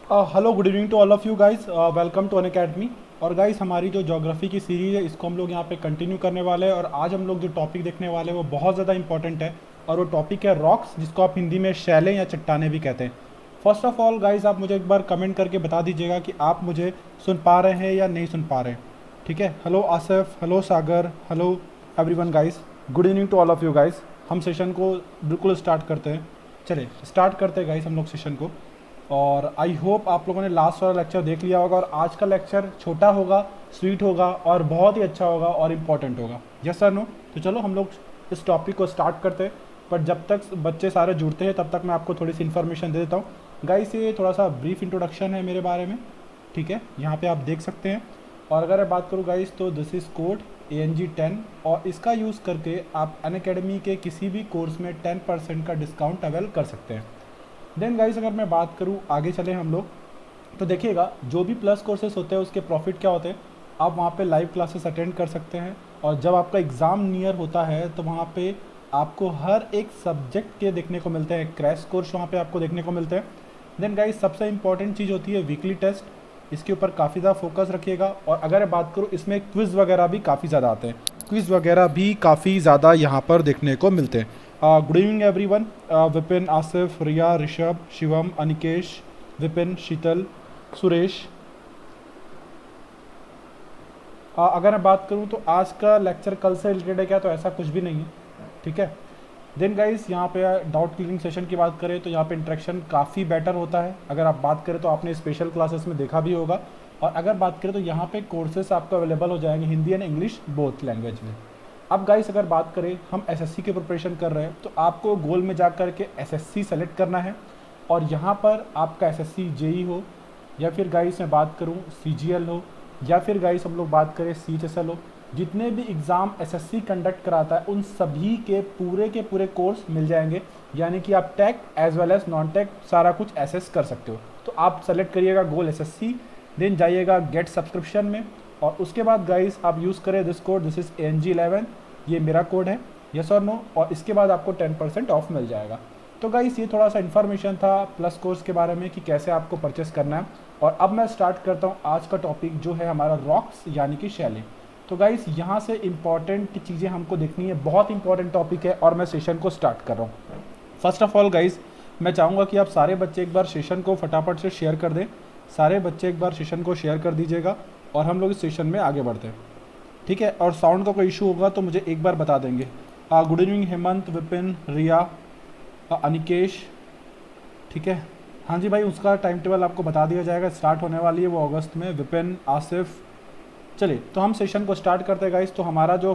Hello good evening to all of you guys, welcome to Unacademy. और guys हमारी जो geography की सीरीज़ है इसको हम लोग यहाँ पे कंटिन्यू करने वाले हैं। और आज हम लोग जो टॉपिक देखने वाले हैं वो बहुत ज़्यादा इंपॉर्टेंट है और वो टॉपिक है रॉक्स, जिसको आप हिंदी में शैलें या चट्टानें भी कहते हैं। फर्स्ट ऑफ ऑल गाइस, आप मुझे एक बार कमेंट करके बता दीजिएगा कि आप मुझे सुन पा रहे हैं या नहीं सुन पा रहे हैं। ठीक है, hello Asif, hello Sagar, hello everyone guys, good evening to all of you guys. हम सेशन को बिल्कुल स्टार्ट करते हैं। चलिए स्टार्ट करते हैं गाइस हम लोग सेशन को। और आई होप आप लोगों ने लास्ट वाला लेक्चर देख लिया होगा और आज का लेक्चर छोटा होगा, स्वीट होगा और बहुत ही अच्छा होगा और इम्पॉर्टेंट होगा। Yes sir no? तो चलो हम लोग इस टॉपिक को स्टार्ट करते हैं। पर जब तक बच्चे सारे जुड़ते हैं तब तक मैं आपको थोड़ी सी इन्फॉर्मेशन दे देता हूँ। गाइस ये थोड़ा सा ब्रीफ इंट्रोडक्शन है मेरे बारे में, ठीक है, यहाँ पे आप देख सकते हैं। और अगर मैं बात करूँ गाइस तो दिस इज़ कोड ANG10 और इसका यूज़ करके आप अनअकैडमी के किसी भी कोर्स में 10% का डिस्काउंट अवेल कर सकते हैं। देन गाइस अगर मैं बात करूँ आगे चले हम लोग, तो देखिएगा जो भी प्लस कोर्सेज होते हैं उसके प्रॉफिट क्या होते हैं। आप वहाँ पे लाइव क्लासेस अटेंड कर सकते हैं और जब आपका एग्ज़ाम नियर होता है तो वहाँ पे आपको हर एक सब्जेक्ट के देखने को मिलते हैं, क्रैश कोर्स वहाँ पे आपको देखने को मिलते हैं। देन गाइस सबसे इंपॉर्टेंट चीज़ होती है वीकली टेस्ट, इसके ऊपर काफ़ी ज़्यादा फोकस रखिएगा। और अगर मैं बात करूँ इसमें क्विज़ वगैरह भी काफ़ी ज़्यादा आते हैं, क्विज़ वगैरह भी काफ़ी ज़्यादा यहाँ पर देखने को मिलते हैं। Good evening everyone, Vipin, Asif, Riya, Rishabh, Shivam, Anikesh, Vipin, Sheetal, Suresh. अगर मैं बात करूं तो आज का लेक्चर कल से रिलेटेड है क्या, तो ऐसा कुछ भी नहीं है, ठीक है। देन गाइस यहाँ पे डाउट क्लियरिंग सेशन की बात करें तो यहाँ पे इंटरेक्शन काफ़ी बेटर होता है। अगर आप बात करें तो आपने स्पेशल क्लासेस में देखा भी होगा। और अगर बात करें तो यहाँ पे कोर्सेस आपको अवेलेबल हो जाएंगे Hindi and English both language में। अब गाइस अगर बात करें हम एसएससी की प्रिपरेशन कर रहे हैं तो आपको गोल में जा कर के एसएससी सेलेक्ट करना है। और यहाँ पर आपका एसएससी जेई हो या फिर गाइस मैं बात करूँ सीजीएल हो या फिर गाइस हम लोग बात करें सीएचएसएल हो, जितने भी एग्ज़ाम एसएससी कंडक्ट कराता है उन सभी के पूरे कोर्स मिल जाएंगे। यानी कि आप take as well as non tech सारा कुछ एसेस कर सकते हो। तो आप सेलेक्ट करिएगा गोल एसएससी, देन जाइएगा गेट सब्सक्रिप्शन में और उसके बाद गाइस आप यूज़ करें this code, this is ANG11, ये मेरा कोड है, यस और नो, और इसके बाद आपको 10% ऑफ मिल जाएगा। तो गाइस ये थोड़ा सा इन्फॉर्मेशन था प्लस कोर्स के बारे में कि कैसे आपको परचेस करना है। और अब मैं स्टार्ट करता हूँ आज का टॉपिक जो है हमारा रॉक्स यानी कि शैलें। तो गाइस यहाँ से इम्पॉर्टेंट चीज़ें हमको देखनी है, बहुत इंपॉर्टेंट टॉपिक है और मैं सेशन को स्टार्ट कर रहा हूँ। फर्स्ट ऑफ ऑल गाइस मैं चाहूँगा कि आप सारे बच्चे एक बार सेशन को फटाफट से शेयर कर दें। सारे बच्चे एक बार सेशन को शेयर कर दीजिएगा और हम लोग इस सेशन में आगे बढ़ते हैं, ठीक है। और साउंड का कोई इशू होगा तो मुझे एक बार बता देंगे। गुड इवनिंग हेमंत, विपिन, रिया, अनिकेश, ठीक है। हाँ जी भाई, उसका टाइम टेबल आपको बता दिया जाएगा, स्टार्ट होने वाली है वो अगस्त में। विपिन, आसिफ, चलिए तो हम सेशन को स्टार्ट करते हैं गाइस। तो हमारा जो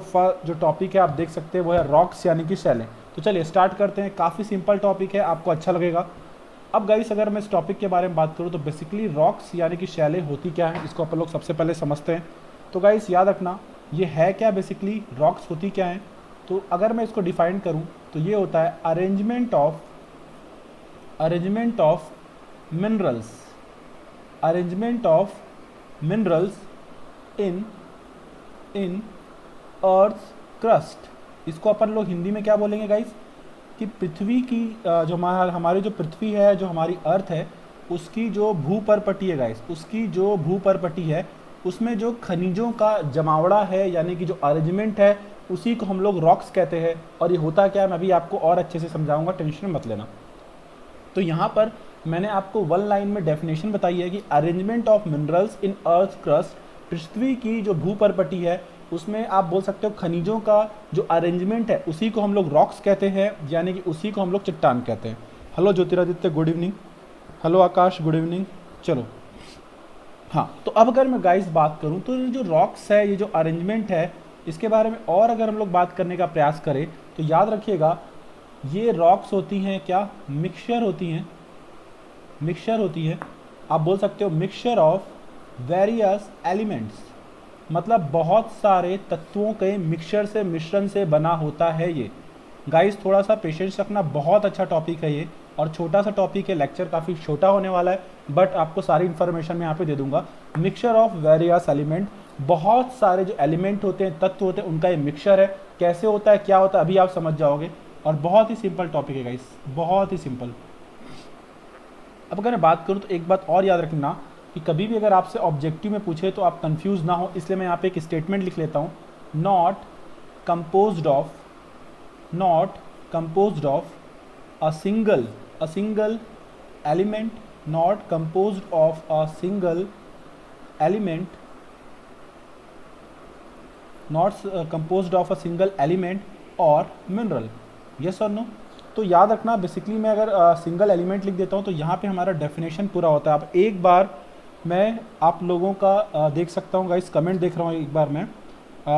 टॉपिक है आप देख सकते हैं वो है रॉक्स यानी कि शैलें। तो चलिए स्टार्ट करते हैं, काफ़ी सिंपल टॉपिक है, आपको अच्छा लगेगा। अब गाइस अगर मैं इस टॉपिक के बारे में बात करूँ तो बेसिकली रॉक्स यानी कि शैलें होती क्या है, इसको अपन लोग सबसे पहले समझते हैं। तो गाइस याद रखना ये है क्या, बेसिकली रॉक्स होती क्या है। तो अगर मैं इसको डिफाइन करूँ तो ये होता है arrangement of minerals, arrangement of minerals in earth crust. इसको अपन लोग हिंदी में क्या बोलेंगे गाइस कि पृथ्वी की जो हमारी जो पृथ्वी है, जो हमारी अर्थ है, उसकी जो भूपरपटी है गाइस, उसकी जो भूपरपटी है उसमें जो खनिजों का जमावड़ा है यानी कि जो अरेंजमेंट है उसी को हम लोग रॉक्स कहते हैं। और ये होता क्या है मैं अभी आपको और अच्छे से समझाऊंगा, टेंशन मत लेना। तो यहाँ पर मैंने आपको वन लाइन में डेफिनेशन बताई है कि arrangement of minerals in earth crust, पृथ्वी की जो भूपरपटी है उसमें आप बोल सकते हो खनिजों का जो अरेंजमेंट है उसी को हम लोग रॉक्स कहते हैं, यानी कि उसी को हम लोग चट्टान कहते हैं। Hello Jyotiraditya, good evening. Hello Akash, good evening. चलो हाँ, तो अब अगर मैं गाइस बात करूं तो ये जो रॉक्स है, ये जो अरेंजमेंट है, इसके बारे में और अगर हम लोग बात करने का प्रयास करें तो याद रखिएगा ये रॉक्स होती हैं क्या, मिक्सचर होती हैं, मिक्सचर होती है। आप बोल सकते हो मिक्सचर ऑफ वेरियस एलिमेंट्स, मतलब बहुत सारे तत्वों के मिक्सचर से, मिश्रण से बना होता है ये। गाइस थोड़ा सा पेशेंस रखना, बहुत अच्छा टॉपिक है ये और छोटा सा टॉपिक है, लेक्चर काफ़ी छोटा होने वाला है बट आपको सारी इन्फॉर्मेशन मैं यहाँ पे दे दूंगा। मिक्सचर ऑफ वेरियस एलिमेंट, बहुत सारे जो एलिमेंट होते हैं, तत्व होते हैं, उनका ये मिक्सचर है। कैसे होता है, क्या होता है, अभी आप समझ जाओगे। और बहुत ही सिंपल टॉपिक है गाइस, बहुत ही सिंपल। अब अगर मैं बात करूँ तो एक बात और याद रखना कि कभी भी अगर आपसे ऑब्जेक्टिव में पूछे तो आप कंफ्यूज ना हो, इसलिए मैं यहाँ पे एक स्टेटमेंट लिख लेता हूँ, not composed of a single element, not composed of a single element, not composed of a single element और मिनरल, यस और नो। तो याद रखना बेसिकली मैं अगर सिंगल एलिमेंट लिख देता हूँ तो यहाँ पे हमारा डेफिनेशन पूरा होता है। अब एक बार मैं आप लोगों का देख सकता हूँ गाइस, कमेंट देख रहा हूँ एक बार मैं,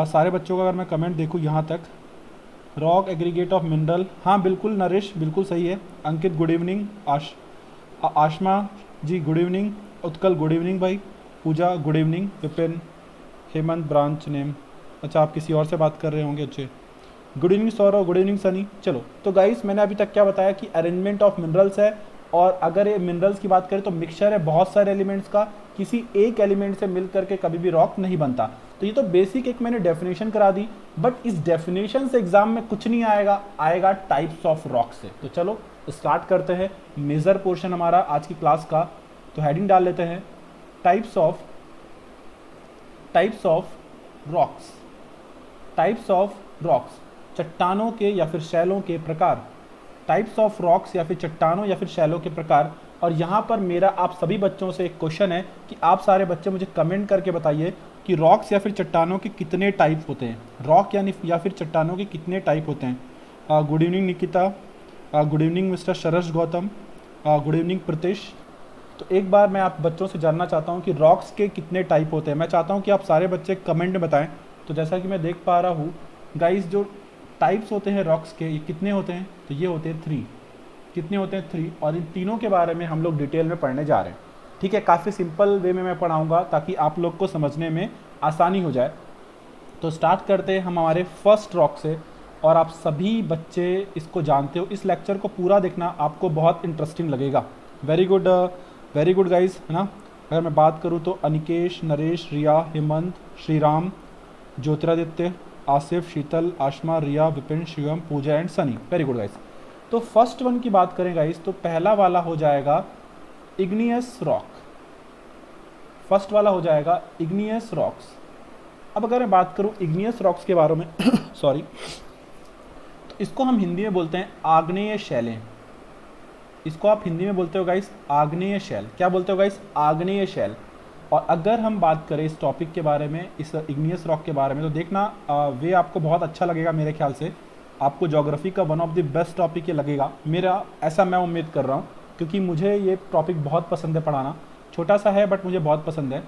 सारे बच्चों का अगर मैं कमेंट देखूँ यहाँ तक, रॉक एग्रीगेट ऑफ मिनरल, हाँ बिल्कुल नरेश बिल्कुल सही है, Ankit good evening, Ashma ji good evening, Utkal good evening भाई, Pooja good evening, Vipin, Hemant branch name, अच्छा आप किसी और से बात कर रहे होंगे, अच्छे good evening Saurav, good evening Sunny. चलो तो गाइस मैंने अभी तक क्या बताया कि अरेंजमेंट ऑफ मिनरल्स है, और अगर ये मिनरल्स की बात करें तो मिक्सचर है बहुत सारे एलिमेंट्स का, किसी एक एलिमेंट से मिल करके कभी भी रॉक नहीं बनता। तो ये तो बेसिक एक मैंने डेफिनेशन करा दी, बट इस डेफिनेशन से एग्जाम में कुछ नहीं आएगा, आएगा टाइप्स ऑफ रॉक से। तो चलो स्टार्ट करते हैं मेजर पोर्शन हमारा आज की क्लास का। तो हेडिंग डाल लेते हैं, types of rocks, types of rocks, चट्टानों के या फिर शैलों के प्रकार, टाइप्स ऑफ रॉक्स या फिर चट्टानों या फिर शैलों के प्रकार। और यहाँ पर मेरा आप सभी बच्चों से एक क्वेश्चन है कि आप सारे बच्चे मुझे कमेंट करके बताइए कि रॉक्स या फिर चट्टानों के कितने टाइप होते हैं, रॉक यानी या फिर चट्टानों के कितने टाइप होते हैं। Good evening Nikita, good evening mister Sharash Gautam, good evening Preetish. तो एक बार मैं आप बच्चों से जानना चाहता हूँ कि रॉक्स के कितने टाइप होते हैं। मैं चाहता हूँ कि आप सारे बच्चे कमेंट में बताएं। तो जैसा कि मैं देख पा रहा हूँ गाइस, जो टाइप्स होते हैं रॉक्स के ये कितने होते हैं, तो ये होते हैं 3। कितने होते हैं 3, और इन तीनों के बारे में हम लोग डिटेल में पढ़ने जा रहे हैं। ठीक है, काफ़ी सिंपल वे में मैं पढ़ाऊँगा ताकि आप लोग को समझने में आसानी हो जाए। तो स्टार्ट करते हैं हम हमारे फर्स्ट रॉक से, और आप सभी बच्चे इसको जानते हो, इस लेक्चर को पूरा देखना, आपको बहुत इंटरेस्टिंग लगेगा। वेरी गुड गाइस, है ना। अगर मैं बात करूँ तो Anikesh, Naresh, Riya, Hemant, Shriram, Jyotiraditya, Asif, Sheetal, Ashma, Riya, Vipin, Shivam, Pooja and Sunny. Very good guys. तो फर्स्ट वन की बात करें गाइस तो पहला वाला हो जाएगा इग्नियस रॉक, फर्स्ट वाला हो जाएगा इग्नियस रॉक्स। अब अगर मैं बात करूं इग्नियस रॉक्स के बारे में सॉरी, तो इसको हम हिंदी में बोलते हैं आग्नेय शैलें। इसको आप हिंदी में बोलते हो गाइस आग्नेय शैल। क्या बोलते हो गाइस, आग्नेय शैल। और अगर हम बात करें इस टॉपिक के बारे में, इस इग्नियस रॉक के बारे में, तो देखना वे आपको बहुत अच्छा लगेगा। मेरे ख्याल से आपको ज्योग्राफी का one of the best topic ये लगेगा, मेरा ऐसा मैं उम्मीद कर रहा हूँ, क्योंकि मुझे ये टॉपिक बहुत पसंद है पढ़ाना। छोटा सा है बट मुझे बहुत पसंद है।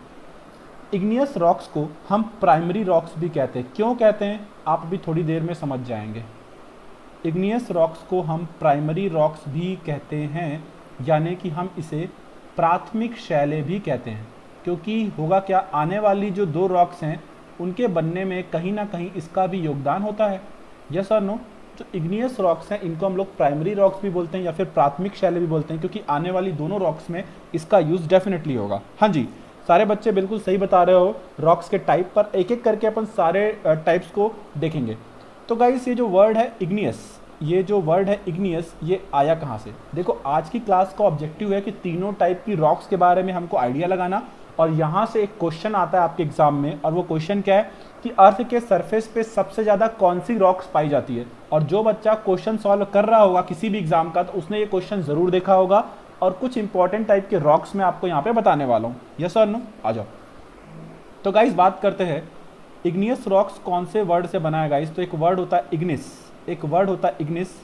इग्नियस रॉक्स को हम प्राइमरी रॉक्स भी कहते हैं। क्यों कहते हैं आप अभी थोड़ी देर में समझ जाएंगे। इग्नियस रॉक्स को हम प्राइमरी रॉक्स भी कहते हैं, यानी कि हम इसे प्राथमिक शैलें भी कहते हैं। क्योंकि होगा क्या, आने वाली जो 2 रॉक्स हैं उनके बनने में कहीं ना कहीं इसका भी योगदान होता है, यस और नो। जो इग्नियस रॉक्स हैं इनको हम लोग प्राइमरी रॉक्स भी बोलते हैं या फिर प्राथमिक शैलें भी बोलते हैं, क्योंकि आने वाली दोनों रॉक्स में इसका यूज़ डेफिनेटली होगा। हाँ जी, सारे बच्चे बिल्कुल सही बता रहे हो। रॉक्स के टाइप पर एक एक करके अपन सारे टाइप्स को देखेंगे। तो गाइस ये जो वर्ड है इग्नियस, ये जो वर्ड है इग्नियस, ये आया कहाँ से। देखो आज की क्लास का ऑब्जेक्टिव है कि तीनों टाइप की रॉक्स के बारे में हमको आइडिया लगाना, और यहाँ से एक क्वेश्चन आता है आपके एग्जाम में, और वो क्वेश्चन क्या है कि अर्थ के सरफेस पे सबसे ज़्यादा कौन सी रॉक्स पाई जाती है। और जो बच्चा क्वेश्चन सॉल्व कर रहा होगा किसी भी एग्जाम का, तो उसने ये क्वेश्चन ज़रूर देखा होगा, और कुछ इंपॉर्टेंट टाइप के रॉक्स मैं आपको यहाँ पे बताने वाला हूँ, यस और नो। आ जाओ। तो गाइस बात करते हैं इग्नियस रॉक्स कौन से वर्ड से बना है गाइस। तो एक वर्ड होता है इग्निस, एक वर्ड होता है इग्निस।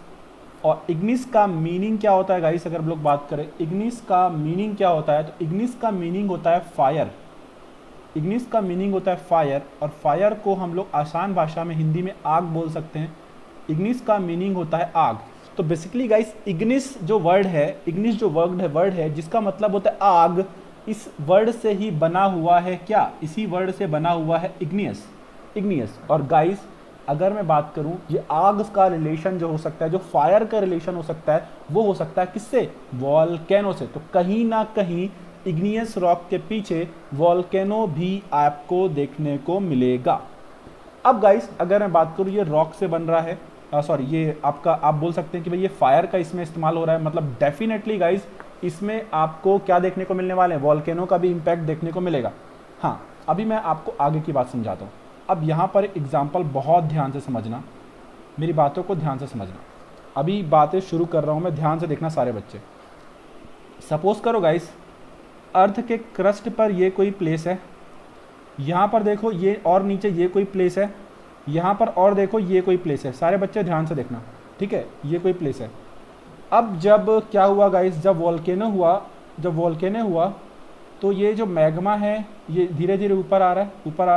और इग्निस का मीनिंग क्या होता है गाइस, अगर हम लोग बात करें इग्निस का मीनिंग क्या होता है, तो इग्निस का मीनिंग होता है फायर। इग्निस का मीनिंग होता है फायर, और फायर को हम लोग आसान भाषा में हिंदी में आग बोल सकते हैं। इग्निस का मीनिंग होता है आग। तो बेसिकली गाइस इग्निस जो वर्ड है, इग्निस जो वर्ड है जिसका मतलब होता है आग, इस वर्ड से ही बना हुआ है क्या, इसी वर्ड से बना हुआ है इग्नियस, इग्नियस। और गाइस अगर मैं बात करूं, ये आग का रिलेशन जो हो सकता है, जो फायर का रिलेशन हो सकता है, वो हो सकता है किससे, वॉल्केनो से। तो कहीं ना कहीं इग्नियस रॉक के पीछे वॉल्केनो भी आपको देखने को मिलेगा। अब गाइस अगर मैं बात करूं, ये रॉक से बन रहा है, सॉरी ये आपका, आप बोल सकते हैं कि भाई ये फायर का इसमें इस्तेमाल हो रहा है, मतलब डेफिनेटली गाइस इसमें आपको क्या देखने को मिलने वाले हैं, वॉल्केनो का भी इम्पैक्ट देखने को मिलेगा। हाँ, अभी मैं आपको आगे की बात समझाता हूँ। अब यहाँ पर एग्जाम्पल बहुत ध्यान से समझना, मेरी बातों को ध्यान से समझना। अभी बातें शुरू कर रहा हूँ मैं, ध्यान से देखना सारे बच्चे। सपोज करो गाइस, अर्थ के क्रस्ट पर ये कोई प्लेस है, यहाँ पर देखो ये, और नीचे ये कोई प्लेस है, यहाँ पर और देखो ये कोई प्लेस है। सारे बच्चे ध्यान से देखना, ठीक है, ये कोई प्लेस है। अब जब क्या हुआ गाइस, जब वॉल्केनो हुआ तो ये जो मैग्मा है ये धीरे धीरे ऊपर आ रहा है,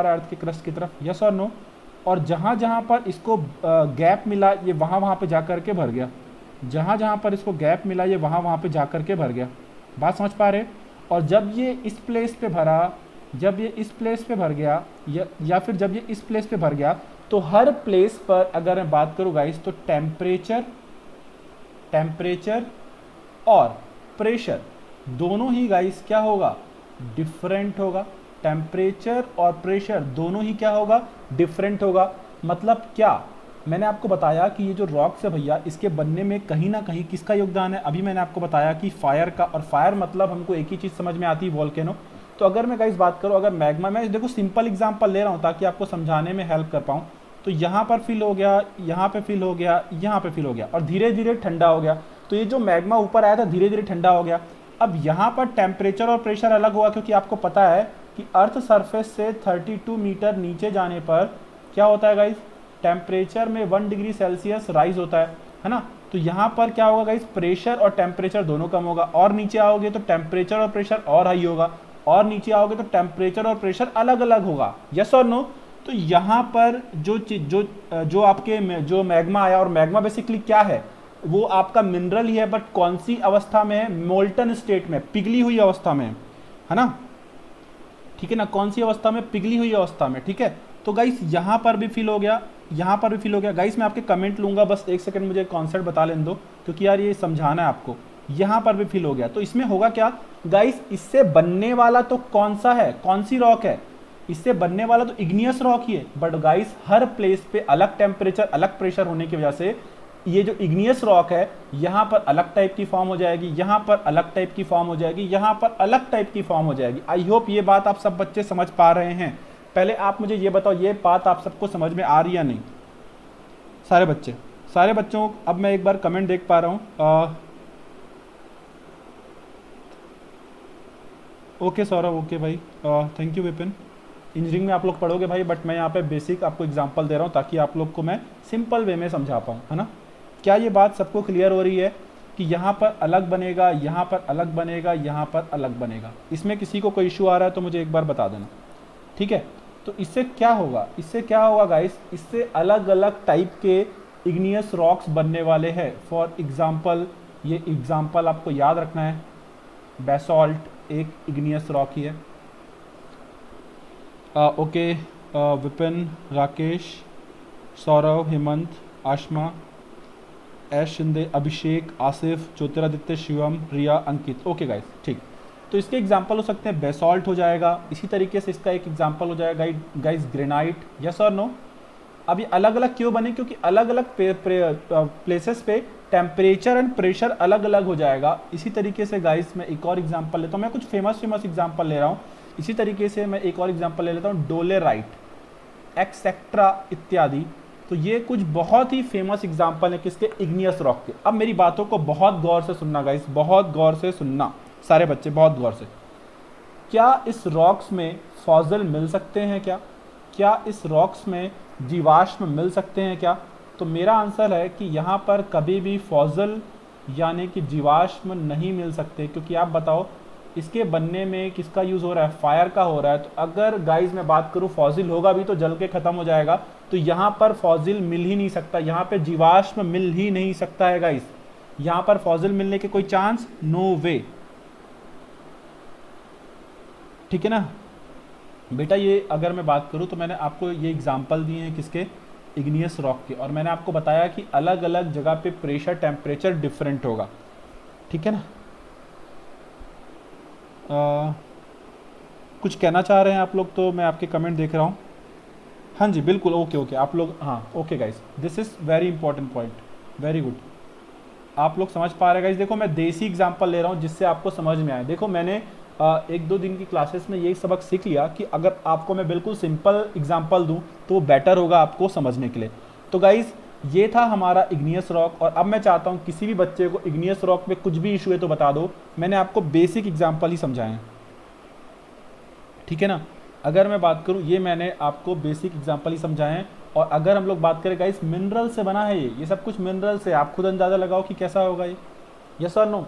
अर्थ के क्रस्ट की तरफ, यस और नो। और जहाँ जहाँ पर इसको गैप मिला ये वहाँ पे जा कर के भर गया, जहाँ पर इसको गैप मिला ये वहाँ पे जा कर के भर गया। बात समझ पा रहे? और जब ये इस प्लेस पे भरा, जब ये इस प्लेस पे भर गया, या फिर जब ये इस प्लेस पे भर गया, तो हर प्लेस पर अगर मैं बात करूँ गाइस, तो टेम्परेचर और प्रेशर दोनों ही गाइस क्या होगा, डिफरेंट होगा। टेम्परेचर और प्रेशर दोनों ही क्या होगा, डिफरेंट होगा। मतलब क्या, मैंने आपको बताया कि ये जो रॉक्स है भैया, इसके बनने में कहीं ना कहीं किसका योगदान है। अभी मैंने आपको बताया कि फायर का, और फायर मतलब हमको एक ही चीज़ समझ में आती है, वॉल्केनो। तो अगर मैं गाइस बात करूँ, अगर मैग्मा, मैं देखो सिंपल एग्जांपल ले रहा हूँ ताकि आपको समझाने में हेल्प कर पाऊँ। तो यहाँ पर फिल हो गया, यहाँ पे फिल हो गया, यहाँ पे फिल हो गया, और धीरे धीरे ठंडा हो गया। तो ये जो मैग्मा ऊपर आया था धीरे धीरे ठंडा हो गया। अब यहाँ पर टेम्परेचर और प्रेशर अलग हुआ, क्योंकि आपको पता है कि अर्थ सरफेस से 32 मीटर नीचे जाने पर क्या होता है गाइस, टेम्परेचर में 1 डिग्री सेल्सियस राइज होता है ना। तो यहाँ पर क्या होगा गाइस, प्रेशर और टेम्परेचर दोनों कम होगा। और नीचे आओगे तो टेम्परेचर और प्रेशर और हाई होगा, और नीचे आओगे तो टेम्परेचर और प्रेशर अलग अलग होगा, यस और नो। तो यहाँ पर जो आपके जो मैग्मा आया, और मैग्मा बेसिकली क्या है, वो आपका मिनरल ही है, बट कौन सी अवस्था में है, मोल्टन स्टेट में, पिघली हुई अवस्था में, है ना, ठीक है ना, कौन सी अवस्था में, पिघली हुई अवस्था में, ठीक है। तो गाइस यहाँ पर भी फिल हो गया, यहाँ पर भी फिल हो गया। गाइस मैं आपके कमेंट लूंगा, बस एक सेकंड मुझे कॉन्सेप्ट बता लेने दो, क्योंकि यार ये समझाना है आपको। यहाँ पर भी फिल हो गया, तो इसमें होगा क्या गाइस, इससे बनने वाला तो कौन सा है, कौन सी रॉक है, इससे बनने वाला तो इग्नियस रॉक ही है। बट गाइस हर प्लेस पे अलग टेम्परेचर, अलग प्रेशर होने की वजह से ये जो इग्नियस रॉक है, यहाँ पर अलग टाइप की फॉर्म हो जाएगी, यहाँ पर अलग टाइप की फॉर्म हो जाएगी, यहाँ पर अलग टाइप की फॉर्म हो जाएगी। आई होप ये बात आप सब बच्चे समझ पा रहे हैं। पहले आप मुझे ये बताओ, ये बात आप सबको समझ में आ रही है या नहीं, सारे बच्चों। अब मैं एक बार कमेंट देख पा रहा हूँ। ओके सौरभ, ओके भाई, थैंक यू विपिन। इंजीनियरिंग में आप लोग पढ़ोगे भाई, बट मैं यहाँ पे बेसिक आपको एग्जांपल दे रहा हूँ ताकि आप लोग को मैं सिंपल वे में समझा पाऊँ, है ना। क्या ये बात सबको क्लियर हो रही है कि यहाँ पर अलग बनेगा, यहाँ पर अलग बनेगा, यहाँ पर अलग बनेगा। इसमें किसी को कोई इशू आ रहा है तो मुझे एक बार बता देना, ठीक है। तो इससे क्या होगा गाइस, इससे अलग अलग टाइप के इग्नियस रॉक्स बनने वाले हैं। फॉर एग्जाम्पल, ये एग्जाम्पल आपको याद रखना है, बेसॉल्ट एक इग्नियस रॉक ही है। ओके, विपिन, राकेश, सौरभ, हेमंत, आशमा, एश शिंदे, अभिषेक, आसिफ, ज्योतिरादित्य, शिवम, रिया, अंकित। ओके गाइस, ठीक। तो इसके एग्जाम्पल हो सकते हैं, बेसॉल्ट हो जाएगा, इसी तरीके से इसका एक एग्जाम्पल हो जाएगा गाइस ग्रेनाइट, यस और नो। अब ये अलग अलग क्यों बने, क्योंकि अलग अलग प्लेसेस पे टेम्परेचर एंड प्रेशर अलग अलग हो जाएगा। इसी तरीके से गाइस मैं एक और एग्जाम्पल लेता हूँ, मैं कुछ फेमस एग्जाम्पल ले रहा हूँ। इसी तरीके से मैं एक और एग्जाम्पल ले लेता हूँ, डोलेराइट, एक्सेट्रा इत्यादि। तो ये कुछ बहुत ही फेमस एग्जाम्पल है किसके, इग्नियस रॉक के। अब मेरी बातों को बहुत गौर से सुनना गाइस, बहुत गौर से सुनना सारे बच्चे, बहुत गौर से। क्या इस रॉक्स में फॉसिल मिल सकते हैं क्या इस रॉक्स में जीवाश्म मिल सकते हैं क्या? तो मेरा आंसर है कि यहाँ पर कभी भी फॉसिल यानी कि जीवाश्म नहीं मिल सकते, क्योंकि आप बताओ इसके बनने में किसका यूज़ हो रहा है, फायर का हो रहा है। तो अगर गाइज मैं बात करूँ फॉसिल होगा भी तो जल के ख़त्म हो जाएगा, तो यहाँ पर फॉसिल मिल ही नहीं सकता, यहाँ पे जीवाश्म मिल ही नहीं सकता है गाइज। यहाँ पर फॉसिल मिलने के कोई चांस, नो वे, ठीक है ना बेटा। ये अगर मैं बात करूँ तो मैंने आपको ये एग्जाम्पल दिए हैं किसके, इग्नियस रॉक के, और मैंने आपको बताया कि अलग अलग जगह पे प्रेशर टेम्परेचर डिफरेंट होगा, ठीक है ना। कुछ कहना चाह रहे हैं आप लोग तो मैं आपके कमेंट देख रहा हूँ। हाँ जी बिल्कुल, ओके आप लोग, हाँ okay guys, this is very important point, very good. आप लोग समझ पा रहे हैं गाइस? देखो मैं देसी एग्जांपल ले रहा हूँ जिससे आपको समझ में आए। देखो मैंने एक दो दिन की क्लासेस में यही सबक सीख लिया कि अगर आपको मैं बिल्कुल सिंपल एग्जांपल दूं तो वो बेटर होगा आपको समझने के लिए। तो गाइस ये था हमारा इग्नियस रॉक, और अब मैं चाहता हूँ किसी भी बच्चे को इग्नियस रॉक में कुछ भी इशू है तो बता दो। मैंने आपको बेसिक एग्जाम्पल ही समझाए हैं, ठीक है ना। अगर मैं बात करूँ, ये मैंने आपको बेसिक एग्जाम्पल ही समझाए हैं। और अगर हम लोग बात करें गाइस, मिनरल से बना है ये सब कुछ मिनरल से। आप खुद अंदाज़ा लगाओ कि कैसा होगा ये, यस और नो।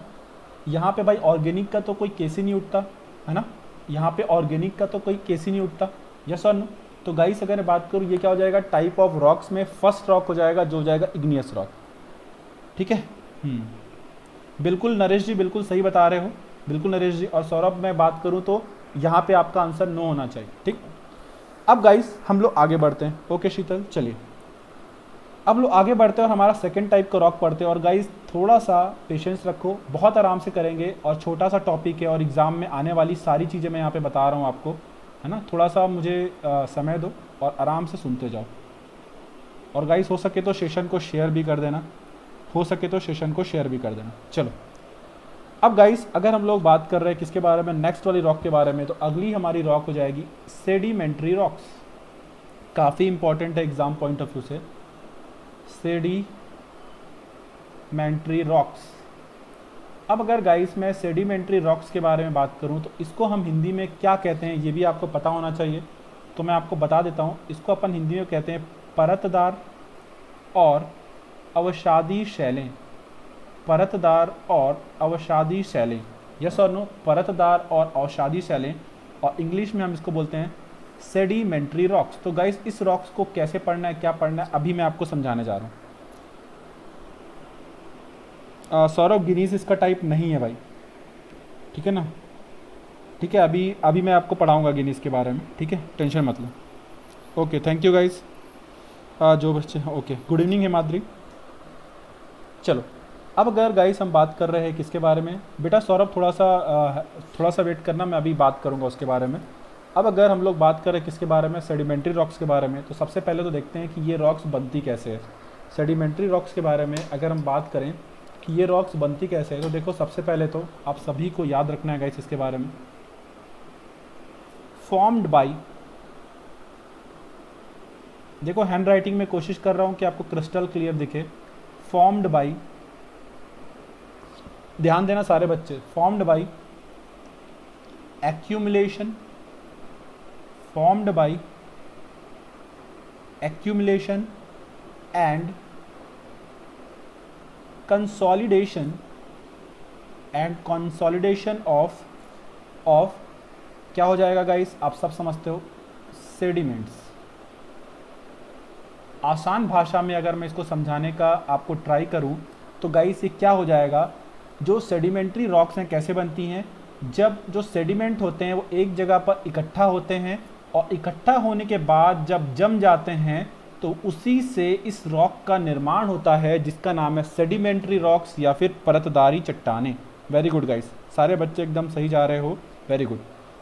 यहाँ पे भाई ऑर्गेनिक का तो कोई केस ही नहीं उठता, है ना। यहाँ पे ऑर्गेनिक का तो कोई केस ही नहीं उठता, यस और नो। तो गाइस अगर मैं बात करूँ, ये क्या हो जाएगा, टाइप ऑफ रॉक्स में फर्स्ट रॉक हो जाएगा जो हो जाएगा इग्नियस रॉक, ठीक है। बिल्कुल नरेश जी, बिल्कुल सही बता रहे हो, बिल्कुल नरेश जी। और सौरभ मैं बात करूँ तो यहाँ पे आपका आंसर नो होना चाहिए, ठीक। अब गाइस हम लोग आगे बढ़ते हैं। ओके शीतल, चलिए अब लोग आगे बढ़ते हैं और हमारा सेकंड टाइप का रॉक पढ़ते हैं। और गाइस थोड़ा सा पेशेंस रखो, बहुत आराम से करेंगे, और छोटा सा टॉपिक है और एग्ज़ाम में आने वाली सारी चीज़ें मैं यहाँ पे बता रहा हूँ आपको, है ना। थोड़ा सा मुझे समय दो और आराम से सुनते जाओ। और गाइस हो सके तो सेशन को शेयर भी कर देना, हो सके तो सेशन को शेयर भी कर देना। चलो अब गाइस अगर हम लोग बात कर रहे हैं किसके बारे में, नेक्स्ट वाली रॉक के बारे में, तो अगली हमारी रॉक हो जाएगी सेडिमेंट्री रॉक्स। काफ़ी इंपॉर्टेंट है एग्जाम पॉइंट ऑफ व्यू से, सेडिमेंट्री रॉक्स। अब अगर गाइस मैं सेडिमेंट्री रॉक्स के बारे में बात करूं तो इसको हम हिंदी में क्या कहते हैं ये भी आपको पता होना चाहिए। तो मैं आपको बता देता हूं, इसको अपन हिंदी में कहते हैं परतदार और अवसादी शैलें। परतदार और अवसादी शैलें, यस और नो, परतदार और अवसादी शैलें, और इंग्लिश में हम इसको बोलते हैं सेडिमेंट्री रॉक्स। तो गाइस इस रॉक्स को कैसे पढ़ना है, क्या पढ़ना है, अभी मैं आपको समझाने जा रहा हूँ। सौरभ गिनीज इसका टाइप नहीं है भाई, ठीक है ना, ठीक है। अभी मैं आपको पढ़ाऊँगा गिनीज के बारे में, ठीक है, टेंशन मत लो। ओके थैंक यू गाइस, जो बच्चे, ओके गुड इवनिंग हिमाद्री। चलो अब अगर गाइस हम बात कर रहे हैं किसके बारे में, बेटा सौरभ थोड़ा सा वेट करना, मैं अभी बात करूँगा उसके बारे में। अब अगर हम लोग बात करें किसके बारे में, सेडिमेंट्री रॉक्स के बारे में, तो सबसे पहले तो देखते हैं कि ये रॉक्स बनती कैसे है। सेडिमेंट्री रॉक्स के बारे में अगर हम बात करें कि ये रॉक्स बनती कैसे है, तो देखो सबसे पहले तो आप सभी को याद रखना है गाइस इसके बारे में, फॉर्म्ड बाई, देखो हैंड राइटिंग में कोशिश कर रहा हूँ कि आपको क्रिस्टल क्लियर दिखे, फॉर्म्ड बाई, ध्यान देना सारे बच्चे, formed by accumulation, formed by accumulation and consolidation of क्या हो जाएगा गाइस, आप सब समझते हो, सेडिमेंट्स। आसान भाषा में अगर मैं इसको समझाने का आपको ट्राई करूं तो गाइस ये क्या हो जाएगा, जो सेडिमेंट्री रॉक्स हैं कैसे बनती हैं, जब जो सेडिमेंट होते हैं वो एक जगह पर इकट्ठा होते हैं, और इकट्ठा होने के बाद जब जम जाते हैं तो उसी से इस रॉक का निर्माण होता है जिसका नाम है सेडिमेंट्री रॉक्स या फिर परतदारी चट्टानें। वेरी गुड गाइस, सारे बच्चे एकदम सही जा रहे हो, वेरी गुड।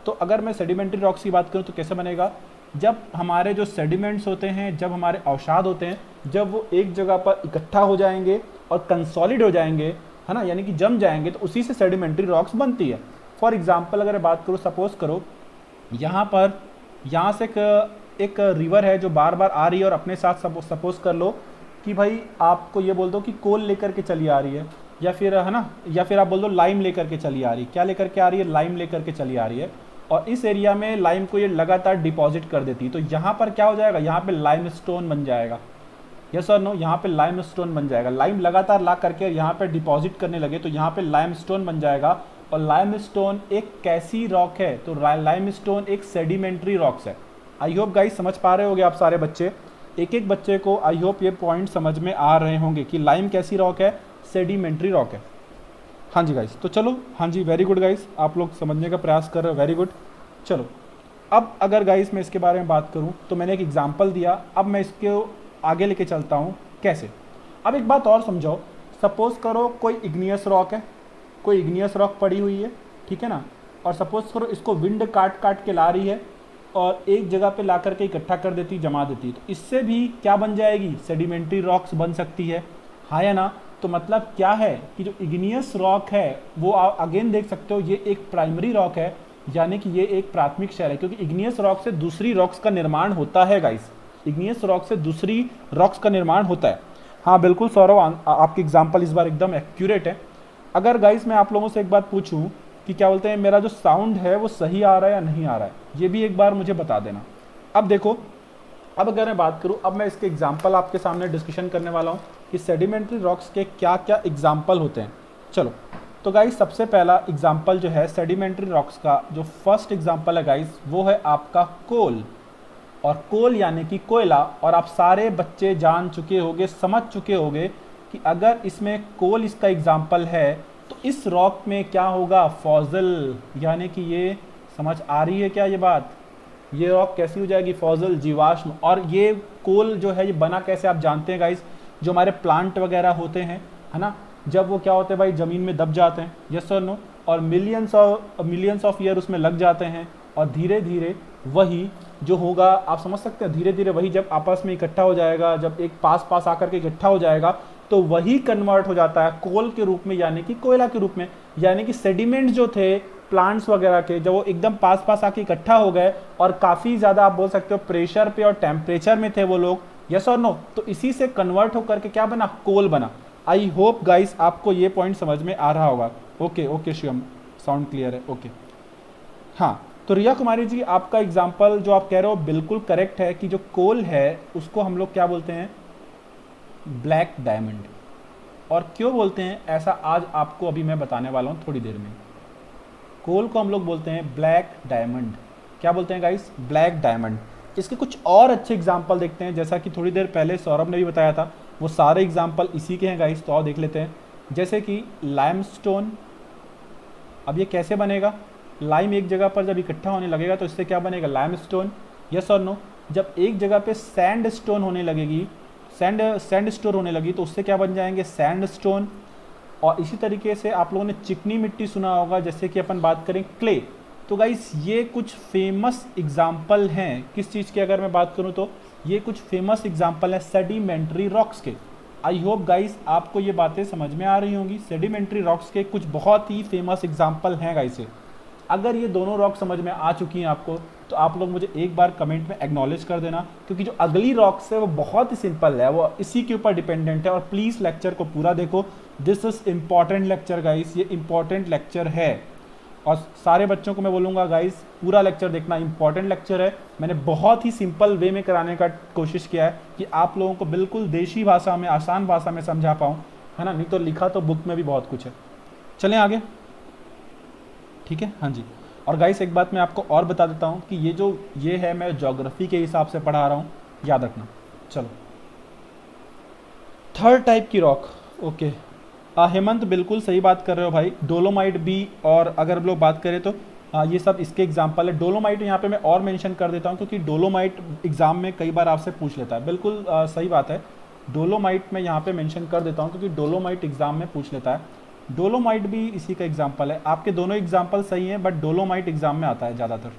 तो अगर मैं सेडिमेंट्री रॉक्स की बात करूं तो कैसे बनेगा, जब हमारे जो सेडिमेंट्स होते हैं, जब हमारे अवसाद होते हैं, जब वो एक जगह पर इकट्ठा हो जाएंगे और कंसोलिड हो जाएंगे, है ना, यानी कि जम जाएंगे, तो उसी से सेडिमेंट्री रॉक्स बनती है। फॉर एग्जाम्पल अगर बात करूँ, सपोज करो यहाँ से एक रिवर है जो बार बार आ रही है और अपने साथ सपोज कर लो कि भाई आपको ये बोल दो कि कोल लेकर के चली आ रही है, या फिर, है ना, या फिर आप बोल दो लाइम लेकर के चली आ रही है। क्या लेकर के आ रही है, लाइम लेकर के चली आ रही है, और इस एरिया में लाइम को ये लगातार डिपॉजिट कर देती है। तो यहाँ पर क्या हो जाएगा, यहाँ पे लाइमस्टोन बन जाएगा, यस और नो, यहाँ पे लाइमस्टोन बन जाएगा। लाइम लगातार ला करके यहाँ पे डिपॉजिट करने लगे तो यहाँ पे लाइमस्टोन बन जाएगा। और लाइमस्टोन एक कैसी रॉक है, तो लाइमस्टोन एक सेडिमेंट्री रॉक्स है। आई होप गाइस समझ पा रहे होंगे आप सारे बच्चे, एक एक बच्चे को आई होप ये पॉइंट समझ में आ रहे होंगे कि लाइम कैसी रॉक है, सेडिमेंट्री रॉक है। हाँ जी गाइस, तो चलो, हाँ जी वेरी गुड गाइस, आप लोग समझने का प्रयास कर रहे हो, वेरी गुड। चलो अब अगर गाइस मैं इसके बारे में बात करूँ तो मैंने एक एग्जाम्पल दिया, अब मैं इसको आगे लेके चलता हूँ कैसे। अब एक बात और समझो, सपोज करो कोई इग्नियस रॉक है, कोई इग्नियस रॉक पड़ी हुई है, ठीक है ना, और सपोज करो इसको विंड काट काट के ला रही है और एक जगह पे ला करके इकट्ठा कर देती, जमा देती, तो इससे भी क्या बन जाएगी, सेडिमेंट्री रॉक्स बन सकती है, हाँ या ना। तो मतलब क्या है कि जो इग्नियस रॉक है वो अगेन देख सकते हो ये एक प्राइमरी रॉक है, यानी कि ये एक प्राथमिक शैल है, क्योंकि इग्नियस रॉक से दूसरी रॉक्स का निर्माण होता है गाइस। इग्नियस रॉक से दूसरी रॉक्स का निर्माण होता है। हाँ बिल्कुल सौरभ, आपकी एग्जाम्पल इस बार एकदम एक्यूरेट है। अगर गाइस मैं आप लोगों से एक बात पूछूं कि क्या बोलते हैं मेरा जो साउंड है वो सही आ रहा है या नहीं आ रहा है, ये भी एक बार मुझे बता देना। अब देखो, अब अगर मैं बात करूं, अब मैं इसके एग्जाम्पल आपके सामने डिस्कशन करने वाला हूं कि सेडिमेंट्री रॉक्स के क्या क्या एग्जाम्पल होते हैं। चलो, तो गाइस सबसे पहला एग्जाम्पल जो है सेडिमेंट्री रॉक्स का, जो फर्स्ट एग्जाम्पल है गाइस, वो है आपका कोल। और कोल यानी कि कोयला। और आप सारे बच्चे जान चुके होंगे, समझ चुके होंगे कि अगर इसमें कोल इसका एग्जाम्पल है तो इस रॉक में क्या होगा, फॉसिल, यानी कि ये समझ आ रही है क्या ये बात, ये रॉक कैसी हो जाएगी, फॉसिल, जीवाश्म। और ये कोल जो है ये बना कैसे आप जानते हैं गाइस, जो हमारे प्लांट वगैरह होते हैं, है ना, जब वो क्या होते हैं भाई ज़मीन में दब जाते हैं, यस और नो, और मिलियंस ऑफ ईयर उसमें लग जाते हैं, और धीरे धीरे वही जो होगा आप समझ सकते हैं, धीरे धीरे वही जब आपस में इकट्ठा हो जाएगा, जब एक पास पास आकर के इकट्ठा हो जाएगा तो वही कन्वर्ट हो जाता है कोल के रूप में, यानी कि कोयला के रूप में। यानी कि सेडिमेंट जो थे प्लांट्स वगैरह के, जब वो एकदम पास पास आके इकट्ठा हो गए और काफ़ी ज़्यादा आप बोल सकते हो प्रेशर पे और टेम्परेचर में थे वो लोग, यस और नो, तो इसी से कन्वर्ट होकर के क्या बना, कोल बना। आई होप गाइस आपको ये पॉइंट समझ में आ रहा होगा। Okay okay Shivam, sound clear है, ओके। हाँ, तो रिया कुमारी जी आपका एग्जाम्पल जो आप कह रहे हो बिल्कुल करेक्ट है कि जो कोल है उसको हम लोग क्या बोलते हैं, ब्लैक डायमंड। और क्यों बोलते हैं ऐसा आज आपको अभी मैं बताने वाला हूँ थोड़ी देर में। कोल को हम लोग बोलते हैं ब्लैक डायमंड। क्या बोलते हैं गाइस, ब्लैक डायमंड। इसके कुछ और अच्छे एग्जाम्पल देखते हैं, जैसा कि थोड़ी देर पहले सौरभ ने भी बताया था, वो सारे एग्जाम्पल इसी के हैं गाइस, तो आओ देख लेते हैं। जैसे कि लाइमस्टोन। अब ये कैसे बनेगा, लाइम एक जगह पर जब इकट्ठा होने लगेगा तो इससे क्या बनेगा, लाइमस्टोन, यस और नो। जब एक जगह पे सैंड स्टोन होने लगेगी, सैंड स्टोर होने लगी तो उससे क्या बन जाएंगे, सैंड स्टोन। और इसी तरीके से आप लोगों ने चिकनी मिट्टी सुना होगा, जैसे कि अपन बात करें क्ले। तो गाइस ये कुछ फेमस एग्जाम्पल हैं किस चीज़ के, अगर मैं बात करूं तो ये कुछ फेमस एग्जाम्पल है सेडिमेंट्री रॉक्स के। आई होप गाइस आपको ये बातें समझ में आ रही होंगी। सेडिमेंट्री रॉक्स के कुछ बहुत ही फेमस एग्जाम्पल हैं गाइस। अगर ये दोनों रॉक समझ में आ चुकी हैं आपको तो आप लोग मुझे एक बार कमेंट में एक्नॉलेज कर देना, क्योंकि जो अगली रॉक्स है वो बहुत ही सिंपल है, वो इसी के ऊपर डिपेंडेंट है। और प्लीज़ लेक्चर को पूरा देखो, this is important lecture guys, ये इम्पॉर्टेंट लेक्चर है। और सारे बच्चों को मैं बोलूँगा गाइस पूरा लेक्चर देखना, इंपॉर्टेंट लेक्चर है। मैंने बहुत ही सिंपल वे में कराने का कोशिश किया है कि आप लोगों को बिल्कुल देशी भाषा में, आसान भाषा में समझा पाऊँ, है ना, नहीं तो लिखा तो बुक में भी बहुत कुछ है। चलें आगे, ठीक है, हाँ जी। और गाइस एक बात मैं आपको और बता देता हूँ कि ये है मैं ज्योग्राफी के हिसाब से पढ़ा रहा हूँ, याद रखना। चलो, थर्ड टाइप की रॉक, ओके। हेमंत बिल्कुल सही बात कर रहे हो भाई, डोलोमाइट भी। और अगर हम लोग बात करें तो ये सब इसके एग्जाम्पल है। डोलोमाइट यहाँ पे मैं और मेंशन कर देता हूँ क्योंकि डोलोमाइट एग्जाम में कई बार आपसे पूछ लेता है। बिल्कुल सही बात है, डोलोमाइट मैं यहाँ पे मेंशन कर देता हूँ क्योंकि डोलोमाइट एग्जाम में पूछ लेता है। डोलोमाइट भी इसी का एग्जाम्पल है। आपके दोनों एग्जाम्पल सही हैं, बट डोलोमाइट एग्जाम में आता है ज़्यादातर।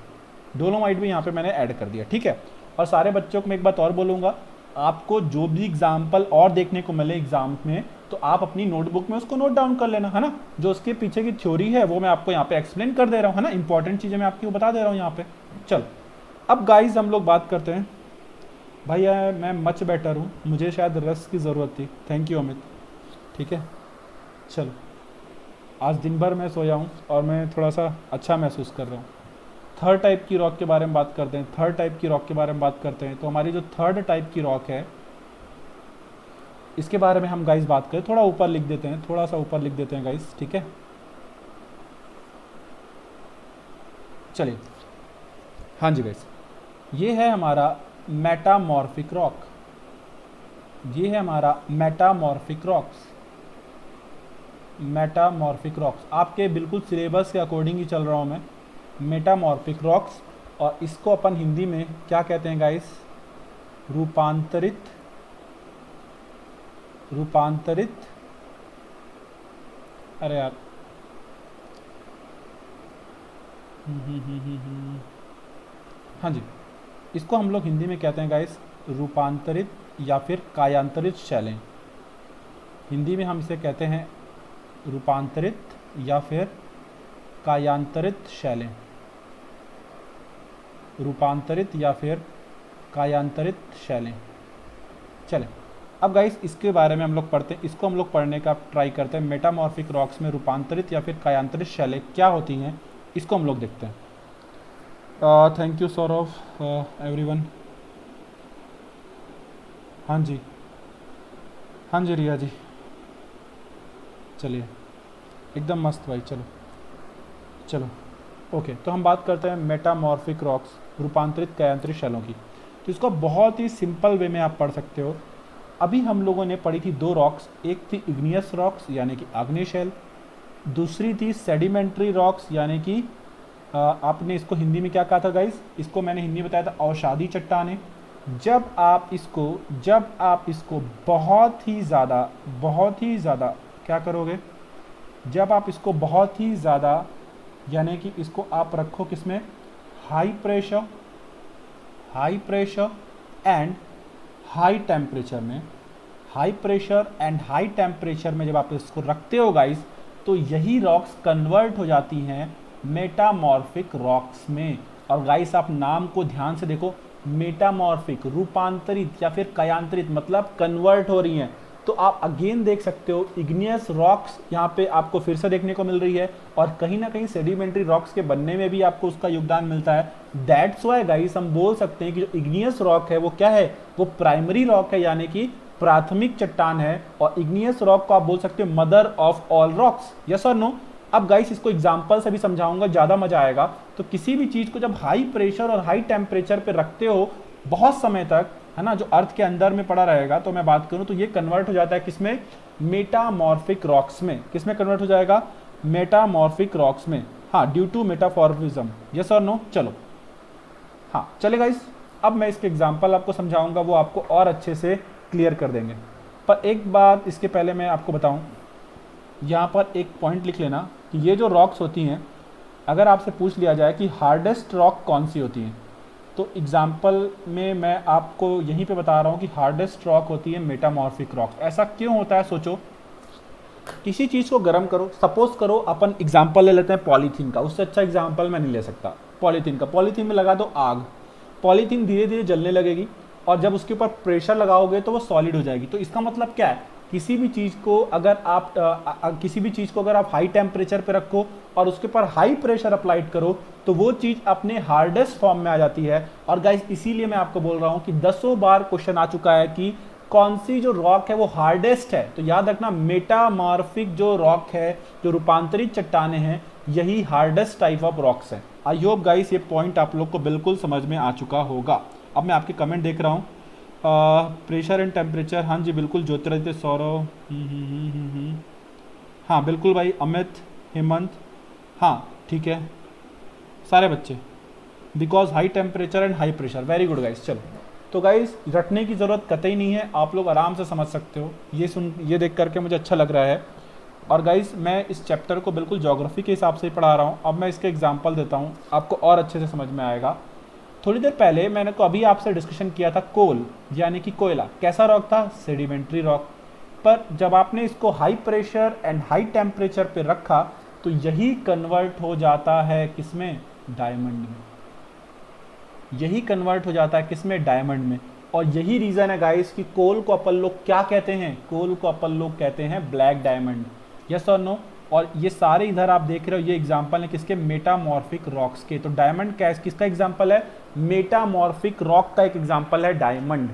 डोलोमाइट भी यहाँ पे मैंने ऐड कर दिया, ठीक है। और सारे बच्चों को मैं एक बात और बोलूँगा, आपको जो भी एग्जाम्पल और देखने को मिले एग्जाम में तो आप अपनी नोटबुक में उसको नोट डाउन कर लेना, है ना। जो उसके पीछे की थ्योरी है वो मैं आपको यहाँ पे एक्सप्लेन कर दे रहा हूँ, है ना। इंपॉर्टेंट चीज़ें मैं आपको बता दे रहा हूँ यहाँ पे। चल, अब गाइज हम लोग बात करते हैं। भाई मैं मच बेटर हूँ, मुझे शायद रस की ज़रूरत थी। थैंक यू अमित, ठीक है। चलो, आज दिन भर मैं सोया हूँ और मैं थोड़ा सा अच्छा महसूस कर रहा हूँ। थर्ड टाइप की रॉक के बारे में बात करते हैं। थर्ड टाइप की रॉक के बारे में बात करते हैं तो हमारी जो थर्ड टाइप की रॉक है इसके बारे में हम गाइस बात करें, थोड़ा ऊपर लिख देते हैं, थोड़ा सा ऊपर लिख देते हैं गाइस, ठीक है। चलिए, हाँ जी गाइस, ये है हमारा मेटामॉर्फिक रॉक। ये है हमारा मेटामॉर्फिक रॉक्स। मेटामॉर्फिक रॉक्स आपके बिल्कुल सिलेबस के अकॉर्डिंग ही चल रहा हूँ मैं। मेटामॉर्फिक रॉक्स, और इसको अपन हिंदी में क्या कहते हैं गाइस, रूपांतरित अरे यार हाँ जी, इसको हम लोग हिंदी में कहते हैं गाइस रूपांतरित या फिर कायांतरित शैलें। हिंदी में हम इसे कहते हैं रूपांतरित या फिर कायांतरित शैलें, रूपांतरित या फिर कायांतरित शैलें। चले अब गाइस इसके बारे में हम लोग पढ़ते हैं, इसको हम लोग पढ़ने का ट्राई करते हैं। मेटामॉर्फिक रॉक्स में रूपांतरित या फिर कायांतरित शैलें क्या होती हैं, इसको हम लोग देखते हैं। Thank you Saurabh, everyone. हाँ जी, हाँ जी रिया जी, चलिए एकदम मस्त भाई। चलो चलो ओके, तो हम बात करते हैं मेटामॉर्फिक रॉक्स, रूपांतरित कायांतरित शैलों की। तो इसको बहुत ही सिंपल वे में आप पढ़ सकते हो। अभी हम लोगों ने पढ़ी थी दो रॉक्स, एक थी इग्नियस रॉक्स यानी कि आग्नेय शैल, दूसरी थी सेडिमेंट्री रॉक्स यानी कि आपने इसको हिंदी में क्या कहा था गाइस, इसको मैंने हिंदी में बताया था अवसादी चट्टानें। जब आप इसको बहुत ही ज़्यादा क्या करोगे, जब आप इसको बहुत ही ज़्यादा यानी कि इसको आप रखो किसमें, high pressure and high temperature में, high pressure and high temperature में जब आप इसको रखते हो गाइस, तो यही रॉक्स कन्वर्ट हो जाती हैं मेटामॉर्फिक रॉक्स में। और गाइस आप नाम को ध्यान से देखो, मेटामॉर्फिक रूपांतरित या फिर कायांतरित मतलब कन्वर्ट हो रही हैं। तो आप अगेन देख सकते हो इग्नियस रॉक्स यहाँ पे आपको फिर से देखने को मिल रही है, और कहीं ना कहीं सेडिमेंट्री रॉक्स के बनने में भी आपको उसका योगदान मिलता है। दैट्स वाई गाइस हम बोल सकते हैं कि जो इग्नियस रॉक है वो क्या है, वो प्राइमरी रॉक है यानी कि प्राथमिक चट्टान है, और इग्नियस रॉक को आप बोल सकते हो mother of all rocks. Yes और नो। अब गाइस इसको एग्जांपल से भी समझाऊंगा, ज़्यादा मजा आएगा। तो किसी भी चीज़ को जब हाई प्रेशर और हाई टेम्परेचर पे रखते हो बहुत समय तक, है ना, जो अर्थ के अंदर में पड़ा रहेगा, तो मैं बात करूं तो ये कन्वर्ट हो जाता है किसमें, मेटामॉर्फिक रॉक्स में। किसमें कन्वर्ट हो जाएगा, मेटामॉर्फिक रॉक्स में। हाँ, ड्यू टू मेटाफॉर्मिज्म। यस और नो। चलो हाँ चले गाइस, अब मैं इसके एग्जांपल आपको समझाऊंगा, वो आपको और अच्छे से क्लियर कर देंगे। पर एक बात इसके पहले मैं आपको बताऊं, यहाँ पर एक पॉइंट लिख लेना कि ये जो रॉक्स होती हैं, अगर आपसे पूछ लिया जाए कि हार्डेस्ट रॉक कौन सी होती है, तो एग्जाम्पल में मैं आपको यहीं पे बता रहा हूँ कि हार्डेस्ट रॉक होती है मेटामॉर्फिक रॉक। ऐसा क्यों होता है, सोचो। किसी चीज़ को गर्म करो, सपोज करो अपन एग्जाम्पल ले लेते हैं पॉलीथीन का, उससे अच्छा एग्जाम्पल मैं नहीं ले सकता पॉलीथीन का। पॉलीथीन में लगा दो आग, पॉलीथीन धीरे धीरे जलने लगेगी, और जब उसके ऊपर प्रेशर लगाओगे तो वो सॉलिड हो जाएगी। तो इसका मतलब क्या है, किसी भी चीज़ को अगर आप हाई टेम्परेचर पे रखो और उसके ऊपर हाई प्रेशर अप्लाइड करो, तो वो चीज़ अपने हार्डेस्ट फॉर्म में आ जाती है। और गाइस इसीलिए मैं आपको बोल रहा हूँ कि 10 बार क्वेश्चन आ चुका है कि कौन सी जो रॉक है वो हार्डेस्ट है। तो याद रखना, मेटामॉर्फिक जो रॉक है, जो रूपांतरित चट्टानें हैं, यही हार्डेस्ट टाइप ऑफ रॉक्स है। आई होप गाइस ये पॉइंट आप लोग को बिल्कुल समझ में आ चुका होगा। अब मैं आपके कमेंट देख रहा हूँ, प्रेशर एंड टेम्परेचर, हाँ जी बिल्कुल, ज्योतिरादित्य, सौरव, हाँ बिल्कुल भाई, अमित, हेमंत, हाँ ठीक है सारे बच्चे, because high temperature and high pressure. Very good guys. चलो तो गाइस रटने की ज़रूरत कतई नहीं है, आप लोग आराम से समझ सकते हो। ये देख करके मुझे अच्छा लग रहा है। और गाइस मैं इस चैप्टर को बिल्कुल ज्योग्राफी के हिसाब से ही पढ़ा रहा हूँ। अब मैं इसके एग्जाम्पल देता हूँ, आपको और अच्छे से समझ में आएगा। थोड़ी देर पहले मैंने को अभी आपसे डिस्कशन किया था कोल यानी कि कोयला, कैसा रॉक था, सेडिमेंट्री रॉक। पर जब आपने इसको high pressure and high temperature पे रखा, तो यही कन्वर्ट हो जाता है किसमें, डायमंड में। यही कन्वर्ट हो जाता है किसमें, डायमंड में। और यही रीज़न है गाइस कि कोल को अपन लोग क्या कहते हैं, कोल को अपन लोग कहते हैं ब्लैक डायमंड। यस और नो। और ये सारे इधर आप देख रहे हो, ये एग्जांपल है किसके, मेटामॉर्फिक रॉक्स के। तो डायमंड किसका एग्जांपल है, मेटामॉर्फिक रॉक का एक एग्जांपल है डायमंड।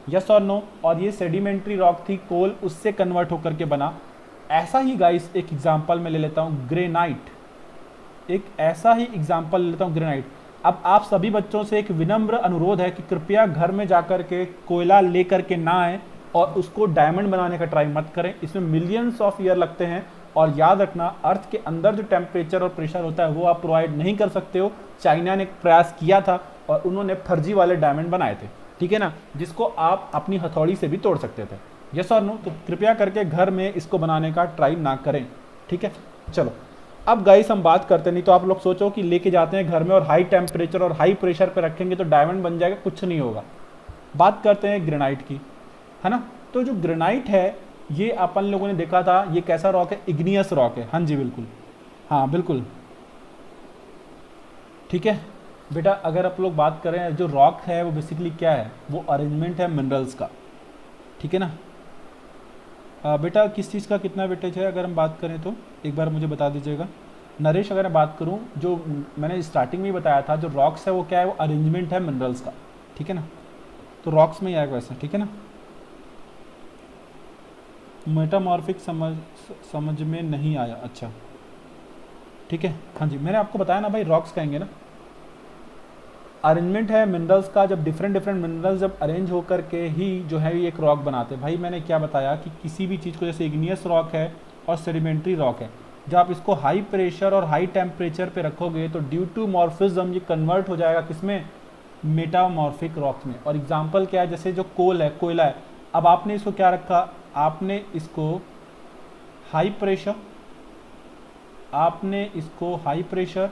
यस और नो। और ये सेडिमेंट्री रॉक थी, कोल उससे कन्वर्ट होकर के बना। ऐसा ही गाइस एक एग्जांपल मैं ले लेता हूँ, ग्रेनाइट। एक ऐसा ही एग्जांपल ले लेता हूँ, ग्रेनाइट। अब आप सभी बच्चों से एक विनम्र अनुरोध है कि कृपया घर में जाकर के कोयला लेकर के ना आए और उसको डायमंड बनाने का ट्राई मत करें। इसमें मिलियंस ऑफ ईयर लगते हैं। और याद रखना, अर्थ के अंदर जो टेम्परेचर और प्रेशर होता है वो आप प्रोवाइड नहीं कर सकते हो। चाइना ने प्रयास किया था और उन्होंने फर्जी वाले डायमंड बनाए थे, ठीक है ना, जिसको आप अपनी हथौड़ी से भी तोड़ सकते थे। यस और नो। तो कृपया करके घर में इसको बनाने का ट्राई ना करें, ठीक है। चलो अब गाइस हम बात करते, नहीं तो आप लोग सोचो कि लेके जाते हैं घर में और हाई टेम्परेचर और हाई प्रेशर पे रखेंगे तो डायमंड बन जाएगा, कुछ नहीं होगा। बात करते हैं ग्रेनाइट की, है ना। तो जो ग्रेनाइट है ये अपन लोगों ने देखा था, ये कैसा रॉक है, इग्नियस रॉक है। हाँ जी बिल्कुल, हाँ बिल्कुल, ठीक है बेटा। अगर आप लोग बात करें जो रॉक है वो बेसिकली क्या है, वो अरेंजमेंट है मिनरल्स का, ठीक है ना। बेटा किस चीज़ का कितना वेटेज है अगर हम बात करें तो एक बार मुझे बता दीजिएगा। नरेश अगर मैं बात करूं, जो मैंने स्टार्टिंग में ही बताया था, जो रॉक्स है वो क्या है, वो अरेंजमेंट है मिनरल्स का, ठीक है ना। तो रॉक्स में ही आएगा वैसे, ठीक है ना। मेटामॉर्फिक समझ में नहीं आया, अच्छा ठीक है। हाँ जी मैंने आपको बताया ना भाई, रॉक्स कहेंगे ना। अरेंजमेंट है मिनरल्स का, जब डिफरेंट डिफरेंट मिनरल्स जब अरेंज होकर के ही जो है ये एक रॉक बनाते हैं। भाई मैंने क्या बताया कि किसी भी चीज़ को, जैसे इग्नियस रॉक है और सेडिमेंट्री रॉक है, जब आप इसको हाई प्रेशर और हाई टेम्परेचर पे रखोगे तो ड्यू टू मॉर्फिज्म ये कन्वर्ट हो जाएगा किसमें, मेटामॉर्फिक रॉक्स में। और एग्जांपल क्या है, जैसे जो कोल है, कोयला है, अब आपने इसको क्या रखा, आपने इसको हाई प्रेशर, आपने इसको हाई प्रेशर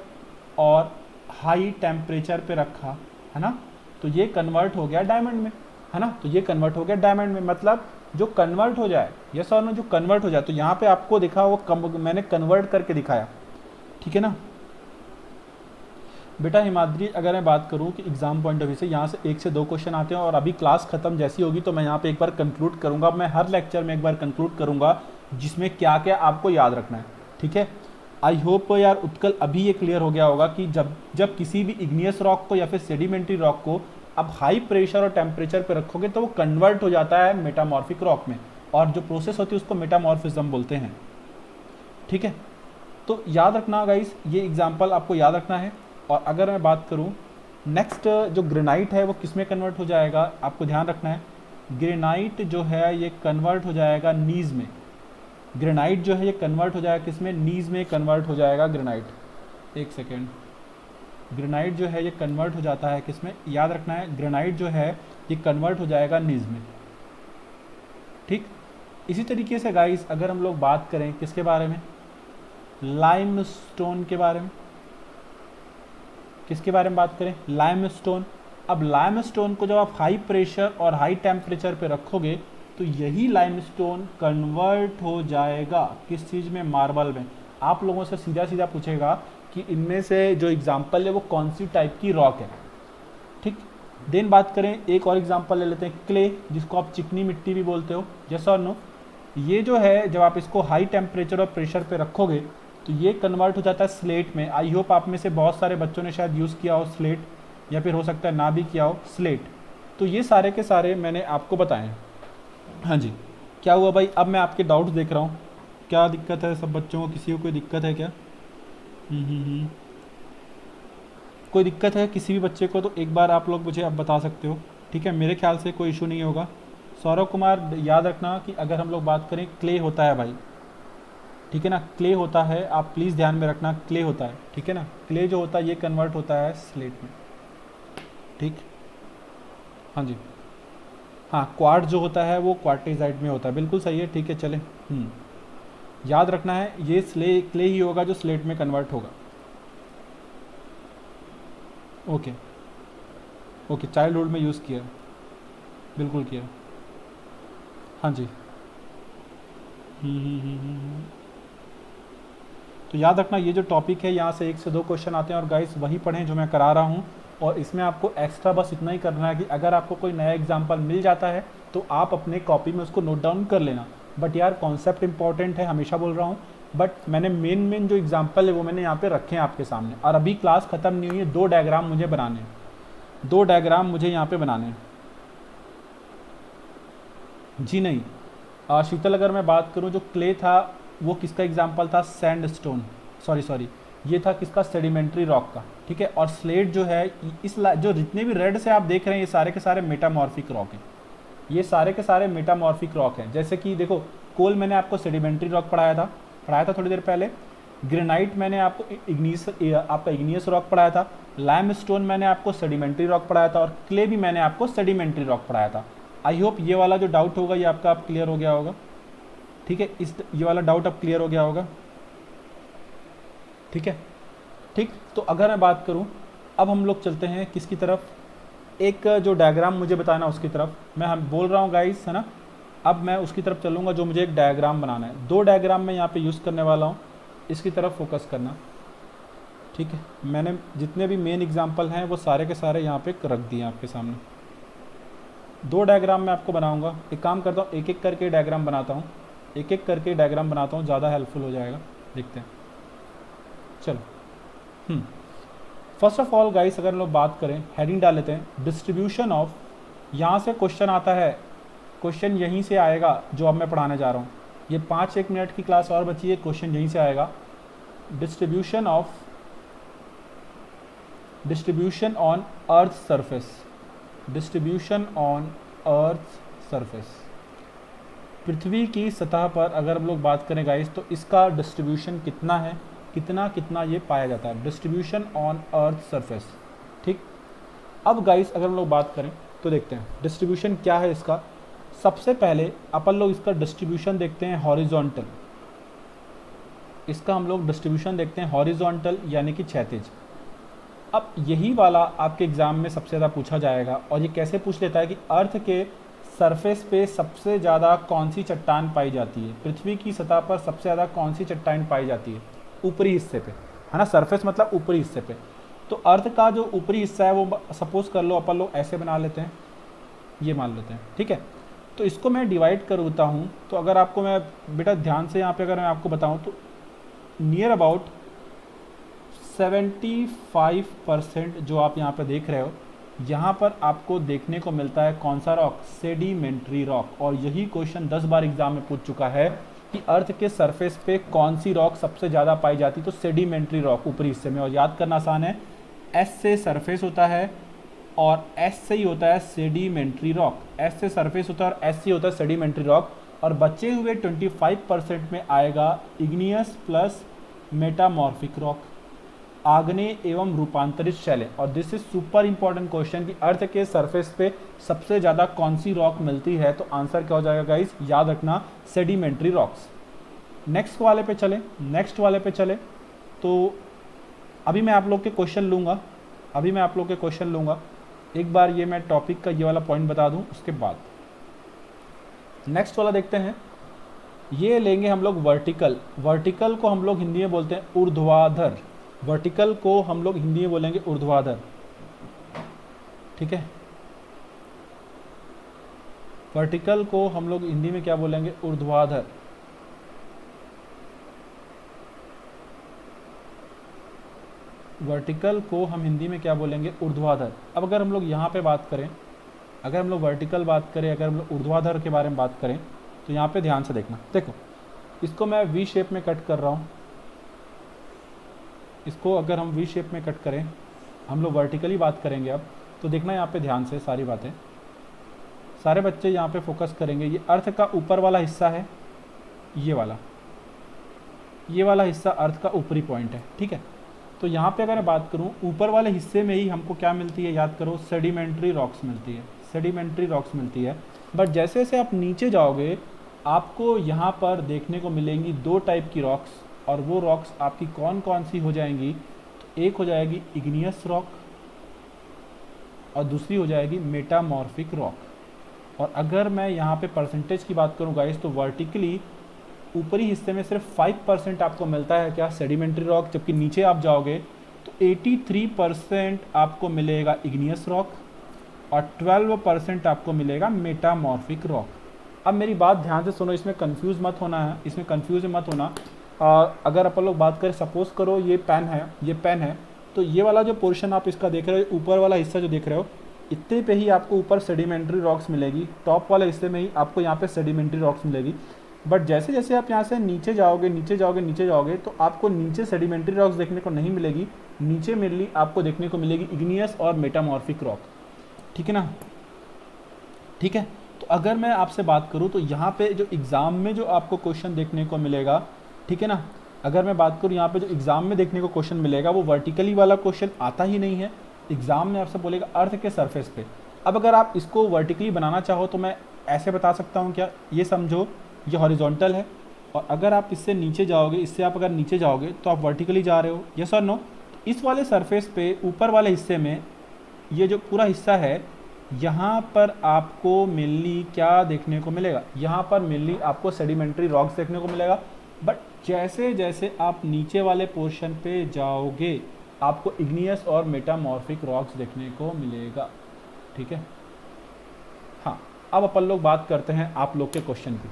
और हाई टेम्परेचर पे रखा, है ना, तो ये कन्वर्ट हो गया डायमंड में, है ना। तो ये कन्वर्ट हो गया डायमंड में, मतलब जो कन्वर्ट हो जाए, यस और नो, जो कन्वर्ट हो जाए। तो यहाँ पे आपको दिखा वो मैंने कन्वर्ट करके दिखाया, ठीक है ना बेटा। हिमाद्री अगर मैं बात करूँ कि एग्जाम पॉइंट ऑफ व्यू से यहाँ से 1 से 2 क्वेश्चन आते हैं, और अभी क्लास खत्म जैसी होगी तो मैं यहाँ पे एक बार कंक्लूड करूँगा। मैं हर लेक्चर में एक बार कंक्लूड करूँगा जिसमें क्या क्या आपको याद रखना है, ठीक है। आई होप यार उत्कल अभी ये क्लियर हो गया होगा कि जब किसी भी इग्नियस रॉक को या फिर सेडिमेंट्री रॉक को आप हाई प्रेशर और टेम्परेचर पे रखोगे तो वो कन्वर्ट हो जाता है मेटामॉर्फिक रॉक में, और जो प्रोसेस होती है उसको मेटामॉर्फिज्म बोलते हैं, ठीक है। तो याद रखना गाइस, ये एग्जाम्पल आपको याद रखना है। और अगर मैं बात करूँ नेक्स्ट, जो ग्रेनाइट है वो किस में कन्वर्ट हो जाएगा, आपको ध्यान रखना है। ग्रेनाइट जो है ये कन्वर्ट हो जाएगा नीज में। ग्रेनाइट जो है ये कन्वर्ट हो जाएगा किसमें, नीज में कन्वर्ट हो जाएगा ग्रेनाइट। एक सेकेंड, ग्रेनाइट जो है ये कन्वर्ट हो जाता है किसमें, याद रखना है, ग्रेनाइट जो है ये कन्वर्ट हो जाएगा नीज में, ठीक। इसी तरीके से गाइस अगर हम लोग बात करें किसके बारे में, लाइमस्टोन के बारे में, किसके बारे में बात करें, लाइमस्टोन। अब लाइमस्टोन को जब आप हाई प्रेशर और हाई टेम्परेचर पे रखोगे तो यही लाइमस्टोन कन्वर्ट हो जाएगा किस चीज़ में, मार्बल में। आप लोगों से सीधा सीधा पूछेगा कि इनमें से जो एग्जांपल है वो कौन सी टाइप की रॉक है, ठीक। देन बात करें, एक और एग्जांपल ले लेते हैं, क्ले, जिसको आप चिकनी मिट्टी भी बोलते हो, यस और नो। ये जो है जब आप इसको हाई टेम्परेचर और प्रेशर पे रखोगे तो ये कन्वर्ट हो जाता है स्लेट में। आई होप आप में से बहुत सारे बच्चों ने शायद यूज़ किया हो स्लेट, या फिर हो सकता है ना भी किया हो स्लेट। तो ये सारे के सारे मैंने आपको बताए हैं। हाँ जी, क्या हुआ भाई, अब मैं आपके डाउट्स देख रहा हूँ, क्या दिक्कत है सब बच्चों को, किसी को कोई दिक्कत है क्या? कोई दिक्कत है किसी भी बच्चे को तो एक बार आप लोग मुझे अब बता सकते हो, ठीक है। मेरे ख्याल से कोई इशू नहीं होगा। सौरभ कुमार याद रखना कि अगर हम लोग बात करें, क्ले होता है भाई, ठीक है ना, क्ले होता है, आप प्लीज़ ध्यान में रखना, क्ले होता है, ठीक है ना। क्ले जो होता है ये कन्वर्ट होता है स्लेट में, ठीक। हाँ जी, हाँ, क्वार्ट जो होता है वो क्वार्टेजाइट में होता है, बिल्कुल सही है, ठीक है। चले, याद रखना है ये क्ले ही होगा जो स्लेट में कन्वर्ट होगा। ओके ओके, चाइल्डहुड में यूज़ किया, बिल्कुल किया। हाँ जी, तो याद रखना ये जो टॉपिक है यहाँ से 1 से 2 क्वेश्चन आते हैं, और गाइस वही पढ़ें जो मैं करा रहा हूँ। और इसमें आपको एक्स्ट्रा बस इतना ही करना है कि अगर आपको कोई नया एग्जाम्पल मिल जाता है तो आप अपने कॉपी में उसको नोट डाउन कर लेना। बट यार कॉन्सेप्ट इंपॉर्टेंट है, हमेशा बोल रहा हूँ, बट मैंने मेन जो एग्जाम्पल है वो मैंने यहाँ पे रखे हैं आपके सामने। और अभी क्लास ख़त्म नहीं हुई है, 2 डायग्राम मुझे बनाने हैं, 2 डायग्राम मुझे यहाँ पे बनाने हैं। जी नहीं, शीतल अगर मैं बात करूँ, जो क्ले था वो किसका एग्जाम्पल था, सैंडस्टोन, सॉरी ये था किसका, सेडिमेंट्री रॉक का, ठीक है। और स्लेट जो है, जो जितने भी रेड से आप देख रहे हैं ये सारे के सारे मेटामॉर्फिक रॉक हैं, ये सारे के सारे मेटामॉर्फिक रॉक हैं। जैसे कि देखो, कोल मैंने आपको सेडिमेंट्री रॉक पढ़ाया था थोड़ी देर पहले। ग्रेनाइट मैंने आपको आपका इग्नियस रॉक पढ़ाया था। लाइमस्टोन मैंने आपको सेडिमेंट्री रॉक पढ़ाया था, और क्ले भी मैंने आपको सेडिमेंट्री रॉक पढ़ाया था। आई होप ये वाला जो डाउट होगा ये आपका अब क्लियर हो गया होगा, ठीक है। ये वाला डाउट अब क्लियर हो गया होगा, ठीक है, ठीक। तो अगर मैं बात करूं, अब हम लोग चलते हैं किसकी तरफ, एक जो डायग्राम मुझे बताना उसकी तरफ। मैं हम बोल रहा हूं गाइस, है ना, अब मैं उसकी तरफ चलूँगा जो मुझे एक डायग्राम बनाना है। 2 डायग्राम मैं यहाँ पे यूज़ करने वाला हूँ, इसकी तरफ फोकस करना। ठीक है, मैंने जितने भी मेन एग्जांपल हैं वो सारे के सारे यहाँ पे रख दिए आपके सामने। 2 डायग्राम मैं आपको बनाऊँगा। एक काम करता हूँ, एक एक करके डायग्राम बनाता हूँ, एक एक करके डायग्राम बनाता हूँ, ज़्यादा हेल्पफुल हो जाएगा। देखते हैं, चलो। फर्स्ट ऑफ ऑल गाइस, अगर हम लोग बात करें, हेडिंग डाल लेते हैं डिस्ट्रीब्यूशन ऑफ। यहाँ से क्वेश्चन आता है, क्वेश्चन यहीं से आएगा जो अब मैं पढ़ाने जा रहा हूँ। ये 5-1 मिनट की क्लास और बची है, क्वेश्चन यहीं से आएगा। Distribution on earth surface, distribution on earth surface, पृथ्वी की सतह पर अगर हम लोग बात करें गाइस, तो इसका डिस्ट्रीब्यूशन कितना है, कितना ये पाया जाता है, डिस्ट्रीब्यूशन ऑन अर्थ सरफेस। ठीक, अब गाइस अगर हम लोग बात करें तो देखते हैं डिस्ट्रीब्यूशन क्या है इसका। सबसे पहले अपन लोग इसका डिस्ट्रीब्यूशन देखते हैं हॉरिजॉन्टल। इसका हम लोग डिस्ट्रीब्यूशन देखते हैं हॉरिजॉन्टल यानी कि क्षैतिज। अब यही वाला आपके एग्जाम में सबसे ज़्यादा पूछा जाएगा, और ये कैसे पूछ लेता है कि अर्थ के सरफेस पे सबसे ज़्यादा कौन सी चट्टान पाई जाती है, पृथ्वी की सतह पर सबसे ज़्यादा कौन सी चट्टान पाई जाती है, ऊपरी हिस्से पे, है ना। सरफेस मतलब ऊपरी हिस्से पे। तो अर्थ का जो ऊपरी हिस्सा है वो सपोज कर लो अपन लोग ऐसे बना लेते हैं, ये मान लेते हैं। ठीक है, तो इसको मैं डिवाइड करता हूँ। तो अगर आपको मैं बेटा ध्यान से यहाँ पे अगर मैं आपको बताऊँ तो नियर अबाउट 75% जो आप यहाँ पे देख रहे हो, यहाँ पर आपको देखने को मिलता है कौन सा रॉक, सेडिमेंट्री रॉक। और यही क्वेश्चन 10 बार एग्जाम में पूछ चुका है कि अर्थ के सरफेस पे कौन सी रॉक सबसे ज़्यादा पाई जाती है, तो सेडिमेंट्री रॉक ऊपरी हिस्से में। और याद करना आसान है, एस से सरफेस होता है और एस से ही होता है सेडिमेंट्री रॉक। एस से सरफेस होता है और एस से होता है सेडिमेंट्री रॉक। और बचे हुए 25% में आएगा इग्नियस प्लस मेटामॉर्फिक रॉक, आग्नेय एवं रूपांतरित शैलें। और this is super important question कि अर्थ के सरफेस पे सबसे ज़्यादा कौन सी रॉक मिलती है, तो आंसर क्या हो जाएगा गाइस, याद रखना सेडिमेंट्री रॉक्स। नेक्स्ट वाले पे चले तो अभी मैं आप लोग के क्वेश्चन लूँगा, एक बार ये मैं टॉपिक का ये वाला पॉइंट बता दूँ, उसके बाद नेक्स्ट वाला देखते हैं। ये लेंगे हम लोग वर्टिकल को हम लोग हिंदी में बोलते हैं ऊर्ध्वाधर। वर्टिकल को हम लोग हिंदी में बोलेंगे ऊर्ध्वाधर। ठीक है, वर्टिकल को हम लोग हिंदी में क्या बोलेंगे, ऊर्ध्वाधर। वर्टिकल को हम हिंदी में क्या बोलेंगे, ऊर्ध्वाधर। अब अगर हम लोग यहाँ पे बात करें, अगर हम लोग वर्टिकल बात करें, अगर हम लोग ऊर्ध्वाधर के बारे में बात करें, तो यहाँ पे ध्यान से देखना। देखो, इसको मैं वी शेप में कट कर रहा हूँ। इसको अगर हम वी शेप में कट करें, हम लोग वर्टिकली बात करेंगे अब, तो देखना यहाँ पे ध्यान से सारी बातें, सारे बच्चे यहाँ पे फोकस करेंगे। ये अर्थ का ऊपर वाला हिस्सा है, ये वाला हिस्सा अर्थ का ऊपरी पॉइंट है। ठीक है, तो यहाँ पे अगर मैं बात करूँ, ऊपर वाले हिस्से में ही हमको क्या मिलती है, याद करो, सेडिमेंट्री रॉक्स मिलती है। बट जैसे जैसे आप नीचे जाओगे, आपको यहाँ पर देखने को मिलेंगी 2 टाइप की रॉक्स, और वो रॉक्स आपकी कौन कौन सी हो जाएंगी, तो एक हो जाएगी इग्नियस रॉक और दूसरी हो जाएगी मेटामॉर्फिक रॉक। और अगर मैं यहाँ पे परसेंटेज की बात करूँ गाइस, तो वर्टिकली ऊपरी हिस्से में सिर्फ 5% आपको मिलता है क्या, सेडिमेंट्री रॉक, जबकि नीचे आप जाओगे तो 83% आपको मिलेगा इग्नियस रॉक और 12% आपको मिलेगा मेटामॉर्फिक रॉक। अब मेरी बात ध्यान से सुनो, इसमें कंफ्यूज मत होना। अगर अपन लोग बात करें, सपोज करो ये पेन है, तो ये वाला जो पोर्शन आप इसका देख रहे हो, ऊपर वाला हिस्सा जो देख रहे हो, इतने पे ही आपको ऊपर सेडिमेंट्री रॉक्स मिलेगी, टॉप वाले हिस्से में ही आपको यहाँ पे सेडिमेंट्री रॉक्स मिलेगी। बट जैसे जैसे आप यहाँ से नीचे जाओगे तो आपको नीचे सेडिमेंट्री रॉक्स देखने को नहीं मिलेगी, नीचे मेनली आपको देखने को मिलेगी इग्नियस और मेटामॉर्फिक रॉक। ठीक है ना, ठीक है। तो अगर मैं आपसे बात करूँ तो यहाँ पे जो एग्ज़ाम में जो आपको क्वेश्चन देखने को मिलेगा, ठीक है ना, अगर मैं बात करूँ यहाँ पे जो एग्ज़ाम में देखने को क्वेश्चन मिलेगा, वो वर्टिकली वाला क्वेश्चन आता ही नहीं है। एग्ज़ाम में आपसे बोलेगा अर्थ के सरफेस पे। अब अगर आप इसको वर्टिकली बनाना चाहो तो मैं ऐसे बता सकता हूँ, क्या ये समझो ये हॉरिजॉन्टल है, और अगर आप इससे नीचे जाओगे, इससे आप अगर नीचे जाओगे तो आप वर्टिकली जा रहे हो, यस और नो। इस वाले सरफेस पे ऊपर वाले हिस्से में ये जो पूरा हिस्सा है, यहाँ पर आपको मेनली क्या देखने को मिलेगा, यहाँ पर मेनली आपको सेडिमेंट्री रॉक्स देखने को मिलेगा। बट जैसे जैसे आप नीचे वाले पोर्शन पे जाओगे आपको इग्नियस और मेटामॉर्फिक रॉक्स देखने को मिलेगा। ठीक है, हाँ अब अपन लोग बात करते हैं आप लोग के क्वेश्चन की।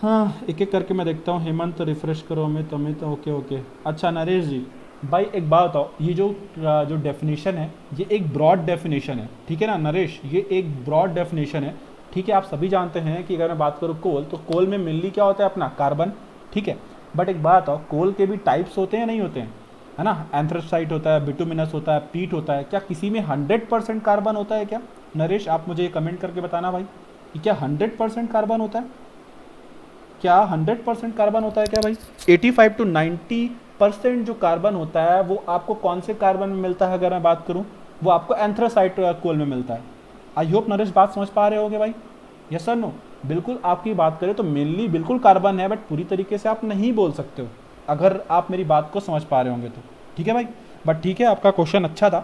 हाँ एक एक करके मैं देखता हूँ। हेमंत रिफ्रेश करो, अमित अमित ओके ओके। अच्छा नरेश जी, भाई एक बात बताओ, ये जो डेफिनेशन है ये एक ब्रॉड डेफिनेशन है, ठीक है ना नरेश, ये एक ब्रॉड डेफिनेशन है। ठीक है, आप सभी जानते हैं कि अगर मैं बात करूँ कोल, तो कोल में मेनली क्या होता है अपना कार्बन। ठीक है, बट एक बात बताओ, कोल के भी टाइप्स होते हैं नहीं होते हैं, है ना। एंथ्रेसाइट होता है, बिटुमिनस होता है, पीट होता है। क्या किसी में 100% कार्बन होता है क्या नरेश? आप मुझे कमेंट करके बताना भाई कि क्या 100% कार्बन होता है? क्या 100% कार्बन होता है क्या भाई? 85 to 90% जो कार्बन होता है वो आपको कौन से कार्बन में मिलता है? अगर मैं बात करूं वो आपको एंथ्रासाइट कोल में मिलता है। आई होप नरेश बात समझ पा रहे होगे भाई, यस सर नो? बिल्कुल, आपकी बात करें तो मेनली बिल्कुल कार्बन है, बट पूरी तरीके से आप नहीं बोल सकते हो अगर आप मेरी बात को समझ पा रहे होंगे तो। ठीक है भाई, बट ठीक है, आपका क्वेश्चन अच्छा था।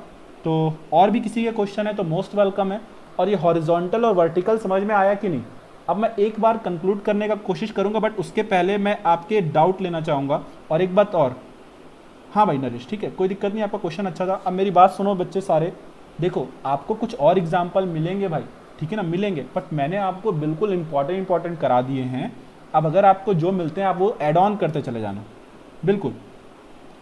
तो और भी किसी के क्वेश्चन है तो मोस्ट वेलकम है। और ये हॉरिजॉन्टल और वर्टिकल समझ में आया कि नहीं? अब मैं एक बार कंक्लूड करने का कोशिश करूंगा, बट उसके पहले मैं आपके डाउट लेना चाहूँगा। और एक बात और, हाँ भाई नरेश ठीक है, कोई दिक्कत नहीं, आपका क्वेश्चन अच्छा था। अब मेरी बात सुनो बच्चे सारे, देखो आपको कुछ और एग्जाम्पल मिलेंगे भाई, ठीक है ना, मिलेंगे, बट मैंने आपको बिल्कुल इंपॉर्टेंट करा दिए हैं। अब अगर आपको जो मिलते हैं आप वो एड ऑन करते चले जाना। बिल्कुल,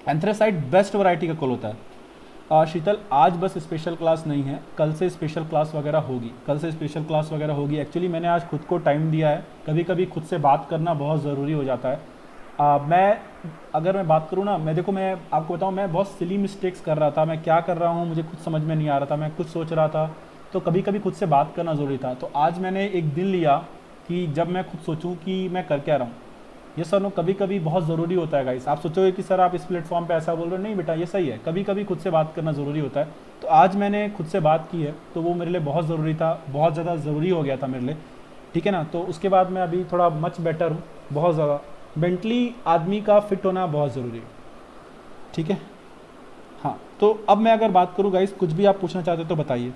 एंथ्रेसाइट बेस्ट वैरायटी का कोल होता है। शीतल आज बस स्पेशल क्लास नहीं है, कल से स्पेशल क्लास वगैरह होगी, कल से स्पेशल क्लास वगैरह होगी। एक्चुअली मैंने आज खुद को टाइम दिया है, कभी कभी खुद से बात करना बहुत ज़रूरी हो जाता है। मैं अगर मैं बात करूँ ना, मैं देखो मैं आपको बताऊँ, मैं बहुत सिली मिस्टेक्स कर रहा था। मैं क्या कर रहा हूँ मुझे खुद समझ में नहीं आ रहा था, मैं कुछ सोच रहा था, तो कभी कभी खुद से बात करना ज़रूरी था। तो आज मैंने एक दिन लिया कि जब मैं खुद सोचूं कि मैं कर क्या रहा हूँ। ये सर नो कभी कभी बहुत ज़रूरी होता है गाइस। आप सोचोगे कि सर आप इस प्लेटफॉर्म पे ऐसा बोल रहे हो, नहीं बेटा ये सही है, कभी कभी खुद से बात करना ज़रूरी होता है। तो आज मैंने खुद से बात की है, तो वो मेरे लिए बहुत ज़रूरी था, बहुत ज़्यादा ज़रूरी हो गया था मेरे लिए। ठीक है ना, तो उसके बाद मैं अभी थोड़ा मच बेटर हूँ, बहुत ज़्यादा। मेंटली आदमी का फिट होना बहुत ज़रूरी है, ठीक है। हाँ, तो अब मैं अगर बात करूँ गाइस, कुछ भी आप पूछना चाहते हो तो बताइए।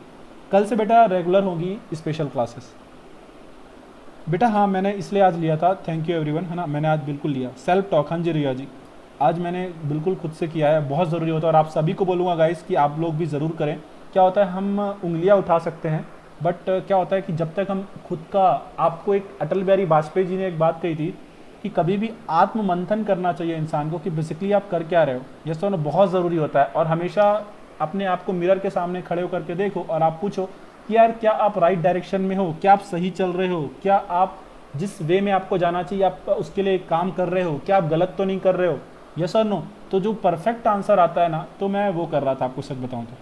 कल से बेटा रेगुलर होंगी स्पेशल क्लासेस बेटा। हाँ मैंने इसलिए आज लिया था, थैंक यू एवरीवन, है ना, मैंने आज बिल्कुल लिया सेल्फ टॉक। हाँ जी रिया जी, आज मैंने बिल्कुल खुद से किया है, बहुत ज़रूरी होता है। और आप सभी को बोलूँगा गाइस कि आप लोग भी ज़रूर करें। क्या होता है, हम उंगलियाँ उठा सकते हैं, बट क्या होता है कि जब तक हम खुद का, आपको एक अटल बिहारी वाजपेयी जी ने एक बात कही थी कि कभी भी आत्म मंथन करना चाहिए इंसान को कि बेसिकली आप कर क्या रहे हो। ये सब बहुत ज़रूरी होता है। और हमेशा अपने आप को मिरर के सामने खड़े होकर के देखो और आप पूछो कि यार क्या आप राइट डायरेक्शन में हो, क्या आप सही चल रहे हो, क्या आप जिस वे में आपको जाना चाहिए आप उसके लिए काम कर रहे हो, क्या आप गलत तो नहीं कर रहे हो, यस और नो। तो जो परफेक्ट आंसर आता है ना, तो मैं वो कर रहा था, आपको सच बताऊं तो।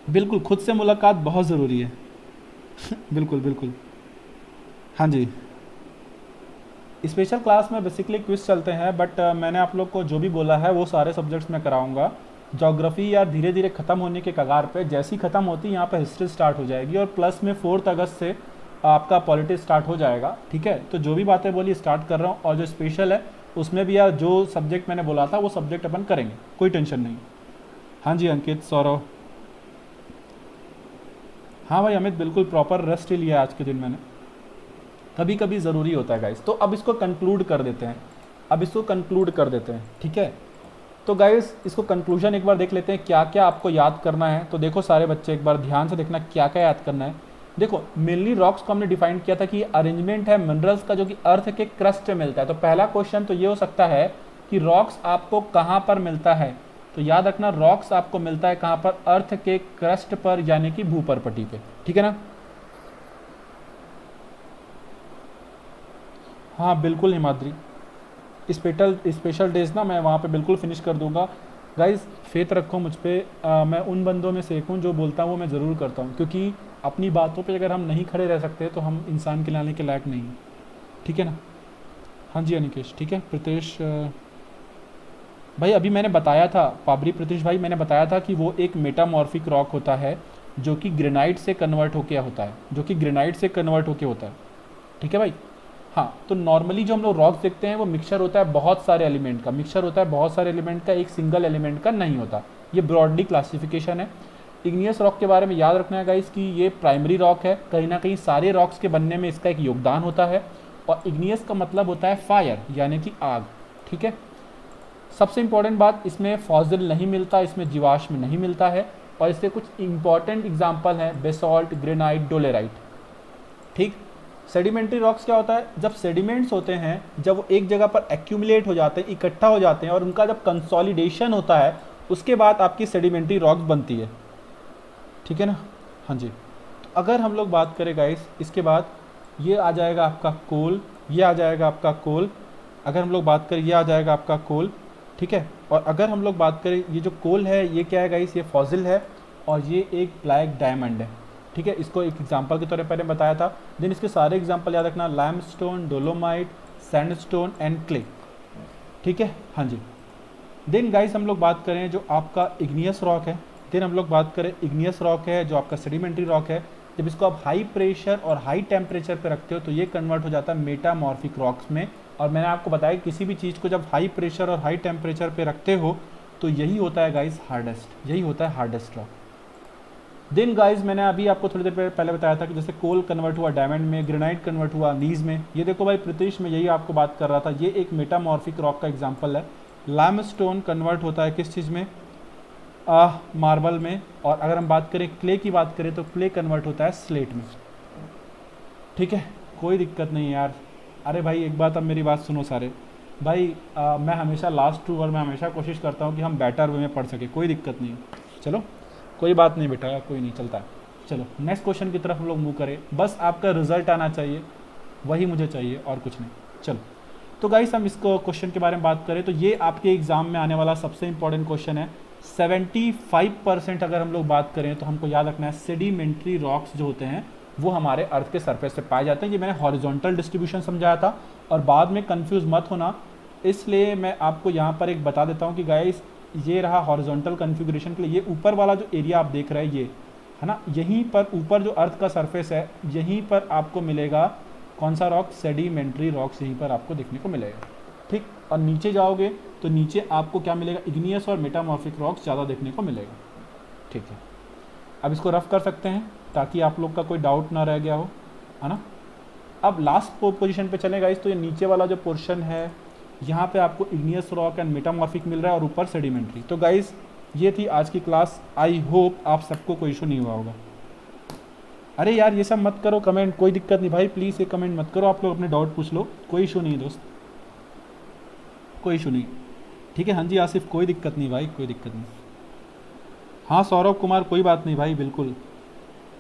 बिल्कुल, खुद से मुलाकात बहुत ज़रूरी है बिल्कुल बिल्कुल, हाँ जी। स्पेशल क्लास में बेसिकली क्विज चलते हैं, बट मैंने आप लोग को जो भी बोला है वो सारे सब्जेक्ट्स में कराऊंगा। ज्योग्राफी यार धीरे धीरे ख़त्म होने के कगार पे, जैसी ख़त्म होती है यहाँ पे हिस्ट्री स्टार्ट हो जाएगी, और प्लस में 4 अगस्त से आपका पॉलिटिक्स स्टार्ट हो जाएगा। ठीक है, तो जो भी बातें बोली स्टार्ट कर रहा हूँ, और जो स्पेशल है उसमें भी यार जो सब्जेक्ट मैंने बोला था वो सब्जेक्ट अपन करेंगे, कोई टेंशन नहीं। हाँ जी अंकित, सौरव, हाँ भाई अमित, बिल्कुल प्रॉपर रेस्ट ही लिया आज के दिन मैंने, कभी कभी ज़रूरी होता है गाइस। तो अब इसको कंक्लूड कर देते हैं, अब इसको कंक्लूड कर देते हैं, ठीक है। तो गाइस इसको कंक्लूजन एक बार देख लेते हैं, क्या क्या आपको याद करना है। तो देखो सारे बच्चे एक बार ध्यान से देखना क्या क्या याद करना है। देखो मेनली रॉक्स को हमने डिफाइन किया था कि अरेंजमेंट है मिनरल्स का जो कि अर्थ के क्रस्ट में मिलता है। तो पहला क्वेश्चन तो ये हो सकता है कि रॉक्स आपको कहाँ पर मिलता है। तो याद रखना रॉक्स आपको मिलता है कहाँ पर, अर्थ के क्रस्ट पर, यानी कि भूपरपटी पे, ठीक है ना। हाँ बिल्कुल हिमाद्री, स्पेशल डेज ना मैं वहाँ पे बिल्कुल फिनिश कर दूंगा। गाइस फेथ रखो मुझ पर, मैं उन बंदों में से एक हूँ जो बोलता हूँ वो मैं ज़रूर करता हूँ, क्योंकि अपनी बातों पे अगर हम नहीं खड़े रह सकते तो हम इंसान के लाने के लायक नहीं हैं, ठीक है ना। हाँ जी अनिकेश, ठीक है। प्रीतेश भाई अभी मैंने बताया था, पाबरी प्रीतेश भाई मैंने बताया था कि वो एक मेटामॉर्फिक रॉक होता है जो कि ग्रेनाइट से कन्वर्ट होकर होता है, जो कि ग्रेनाइट से कन्वर्ट होकर होता है, ठीक है भाई। हाँ, तो नॉर्मली जो हम लोग रॉक्स देखते हैं वो मिक्सचर होता है बहुत सारे एलिमेंट का, मिक्सचर होता है बहुत सारे एलिमेंट का, एक सिंगल एलिमेंट का नहीं होता। ये ब्रॉडली क्लासिफिकेशन है। इग्नियस रॉक के बारे में याद रखना है गाइस कि ये प्राइमरी रॉक है, कहीं ना कहीं सारे रॉक्स के बनने में इसका एक योगदान होता है। और इग्नियस का मतलब होता है फायर, यानी कि आग, ठीक है। सबसे इंपॉर्टेंट बात, इसमें फॉसिल नहीं मिलता, इसमें जीवाश्म नहीं मिलता है। और इसके कुछ इंपॉर्टेंट एग्जाम्पल हैं, बेसॉल्ट, ग्रेनाइट, डोलेराइट, ठीक। सेडिमेंट्री रॉक्स क्या होता है, जब सेडिमेंट्स होते हैं, जब वो एक जगह पर एक्यूमुलेट हो जाते हैं, इकट्ठा हो जाते हैं और उनका जब कंसोलिडेशन होता है, उसके बाद आपकी सेडिमेंट्री रॉक्स बनती है, ठीक है ना। हाँ जी, तो अगर हम लोग बात करें गाइस, इसके बाद ये आ जाएगा आपका कोल, ये आ जाएगा आपका कोल। अगर हम लोग बात करें, ये आ जाएगा आपका कोल, ठीक है। और अगर हम लोग बात करें, ये जो कोल है ये क्या है गाइस, ये फॉसिल है और ये एक ब्लैक डायमंड है, ठीक है। इसको एक एग्जांपल के तौर पर पहले बताया था। देन इसके सारे एग्जांपल याद रखना, limestone, dolomite, sandstone and clay, ठीक है। हाँ जी, देन गाइस हम लोग बात करें जो आपका इग्नियस रॉक है, देन हम लोग बात करें इग्नियस रॉक है जो आपका सेडिमेंट्री रॉक है। जब इसको आप हाई प्रेशर और हाई टेम्परेचर पे रखते हो तो ये कन्वर्ट हो जाता है मेटामॉर्फिक रॉक्स में। और मैंने आपको बताया किसी भी चीज़ को जब हाई प्रेशर और हाई टेम्परेचर पे रखते हो तो यही होता है गाइस हार्डेस्ट, यही होता है हार्डेस्ट रॉक। देन गाइस मैंने अभी आपको थोड़ी देर पहले बताया था कि जैसे कोल कन्वर्ट हुआ डायमंड में, ग्रेनाइट कन्वर्ट हुआ नीज में। ये देखो भाई प्रीतिश, मैं यही आपको बात कर रहा था, ये एक मेटामॉर्फिक रॉक का एग्जाम्पल है। लाइमस्टोन कन्वर्ट होता है किस चीज़ में, मार्बल में। और अगर हम बात करें क्ले की बात करें तो क्ले कन्वर्ट होता है स्लेट में, ठीक है। कोई दिक्कत नहीं यार। अरे भाई एक बात, अब मेरी बात सुनो सारे भाई, मैं हमेशा लास्ट टू और मैं हमेशा कोशिश करता हूँ कि हम बेटर वे में पढ़ सके, कोई दिक्कत नहीं। चलो कोई बात नहीं बेटा, कोई नहीं, चलता है। चलो नेक्स्ट क्वेश्चन की तरफ हम लोग मूव करें, बस आपका रिजल्ट आना चाहिए, वही मुझे चाहिए और कुछ नहीं। चलो तो गाइस हम इसको क्वेश्चन के बारे में बात करें तो ये आपके एग्जाम में आने वाला सबसे इंपॉर्टेंट क्वेश्चन है। 75% अगर हम लोग बात करें तो हमको याद रखना है सेडिमेंट्री रॉक्स जो होते हैं वो हमारे अर्थ के सरफेस पे पाए जाते हैं। ये मैंने हॉरिजॉन्टल डिस्ट्रीब्यूशन समझाया था और बाद में कंफ्यूज मत होना, इसलिए मैं आपको यहाँ पर एक बता देता हूँ कि गाइस ये रहा हॉरिजॉन्टल कन्फिगरेशन के लिए। ये ऊपर वाला जो एरिया आप देख रहे हैं ये है ना, यहीं पर ऊपर जो अर्थ का सरफेस है यहीं पर आपको मिलेगा कौन सा रॉक, सेडिमेंट्री रॉक्स यहीं पर आपको देखने को मिलेगा, ठीक। और नीचे जाओगे तो नीचे आपको क्या मिलेगा, इग्नियस और मेटामॉर्फिक रॉक्स ज़्यादा देखने को मिलेगा, ठीक है। अब इसको रफ कर सकते हैं ताकि आप लोग का कोई डाउट ना रह गया हो, है ना। अब लास्ट पोजीशन पे चलेगा इस, तो ये नीचे वाला जो पोर्शन है यहाँ पे आपको इग्नियस रॉक एंड मेटामॉर्फिक मिल रहा है और ऊपर सेडिमेंट्री। तो गाइस ये थी आज की क्लास, आई होप आप सबको कोई इशू नहीं हुआ होगा। अरे यार ये सब मत करो कमेंट, कोई दिक्कत नहीं भाई, प्लीज़ ये कमेंट मत करो, आप लोग अपने डाउट पूछ लो, कोई इशू नहीं दोस्त, कोई इशू नहीं, ठीक है। हाँ जी आसिफ, कोई दिक्कत नहीं भाई, कोई दिक्कत नहीं। हाँ सौरभ कुमार, कोई बात नहीं भाई, बिल्कुल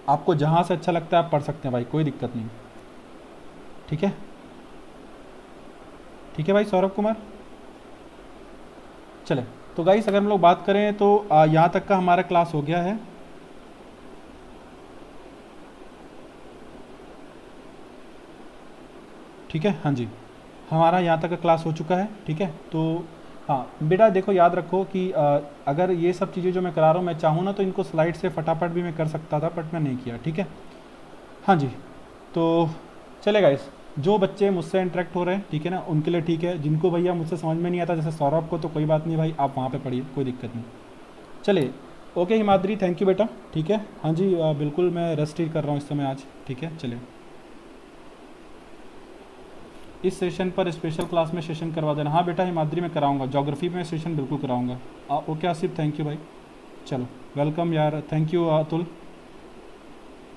आपको जहाँ से अच्छा लगता है आप पढ़ सकते हैं भाई, कोई दिक्कत नहीं, ठीक है। ठीक है भाई सौरभ कुमार, चले। तो गाइस अगर हम लोग बात करें तो यहाँ तक का हमारा क्लास हो गया है। ठीक है, हाँ जी हमारा यहाँ तक का क्लास हो चुका है, ठीक है। तो हाँ बेटा देखो याद रखो कि अगर ये सब चीज़ें जो मैं करा रहा हूँ मैं चाहूँ ना तो इनको स्लाइड से फटाफट भी मैं कर सकता था, बट मैं नहीं किया, ठीक है। हाँ जी तो चलेगा इस, जो बच्चे मुझसे इंटरेक्ट हो रहे हैं ठीक है ना उनके लिए ठीक है, जिनको भैया मुझसे समझ में नहीं आता जैसे सौरभ को, तो कोई बात नहीं भाई, आप वहाँ पे पढ़िए, कोई दिक्कत नहीं। चलिए ओके हिमाद्री, थैंक यू बेटा, ठीक है। हाँ जी बिल्कुल मैं रेस्ट ही कर रहा हूँ इस समय आज, ठीक है। चलिए इस सेशन पर स्पेशल क्लास में सेशन करवा देना। हाँ बेटा हिमाद्री मैं कराऊंगा, ज्योग्राफी में सेशन बिल्कुल कराऊंगा। ओके आसिफ, थैंक यू भाई, चलो वेलकम यार, थैंक यू अतुल,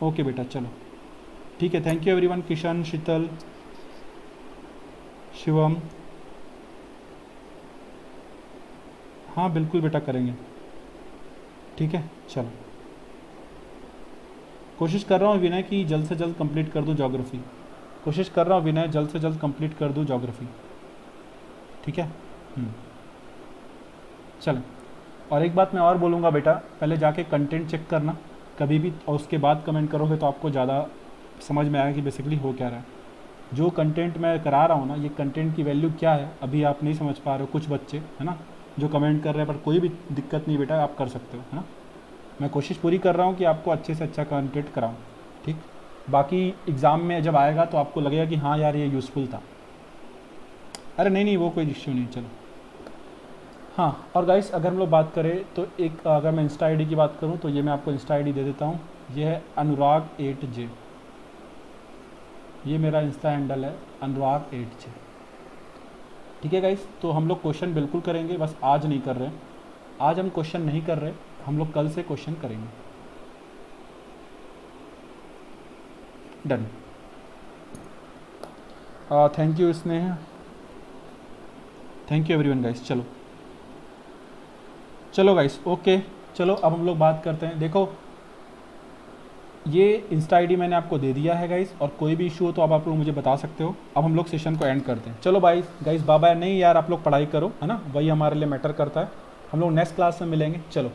ओके बेटा चलो ठीक है, थैंक यू एवरीवन, किशन, शीतल, शिवम, हाँ बिल्कुल बेटा करेंगे, ठीक है। चलो कोशिश कर रहा हूँ विनय कि जल्द से जल्द कंप्लीट कर दूँ ज्योग्राफी, कोशिश कर रहा हूँ विनय जल्द से जल्द कंप्लीट कर दूँ ज्योग्राफी, ठीक है। चलो और एक बात मैं और बोलूँगा बेटा, पहले जाके कंटेंट चेक करना कभी भी और उसके बाद कमेंट करोगे तो आपको ज़्यादा समझ में आएगा कि बेसिकली हो क्या रहा है। जो कंटेंट मैं करा रहा हूँ ना, ये कंटेंट की वैल्यू क्या है अभी आप नहीं समझ पा रहे हो, कुछ बच्चे है ना जो कमेंट कर रहे हैं, पर कोई भी दिक्कत नहीं बेटा, आप कर सकते हो, है ना। मैं कोशिश पूरी कर रहा हूँ कि आपको अच्छे से अच्छा कंटेंट कराऊँ, ठीक। बाकी एग्ज़ाम में जब आएगा तो आपको लगेगा कि हाँ यार ये यूज़फुल था। अरे नहीं नहीं वो कोई इश्यू नहीं, चलो हाँ, और गाइस अगर हम लोग बात करें तो एक, अगर मैं इंस्टा आईडी की बात करूँ तो ये मैं आपको इंस्टा आईडी दे देता हूँ। ये है अनुराग8j, ये मेरा इंस्टा हैंडल है अनुराग8j। ठीक है गाइस, तो हम लोग क्वेश्चन बिल्कुल करेंगे, बस आज नहीं कर रहे हैं। आज हम क्वेश्चन नहीं कर रहे, हम लोग कल से क्वेश्चन करेंगे। डन। थैंक यू स्नेह, थैंक यू एवरीवन गाइस। चलो चलो गाइस, ओके। चलो अब हम लोग बात करते हैं। देखो ये इंस्टा आईडी मैंने आपको दे दिया है गाइस, और कोई भी इशू हो तो आप लोग मुझे बता सकते हो। अब हम लोग सेशन को एंड करते हैं। चलो बाय गाइस, बाय बाय। नहीं यार, आप लोग पढ़ाई करो, है ना, वही हमारे लिए मैटर करता है। हम लोग नेक्स्ट क्लास में मिलेंगे। चलो।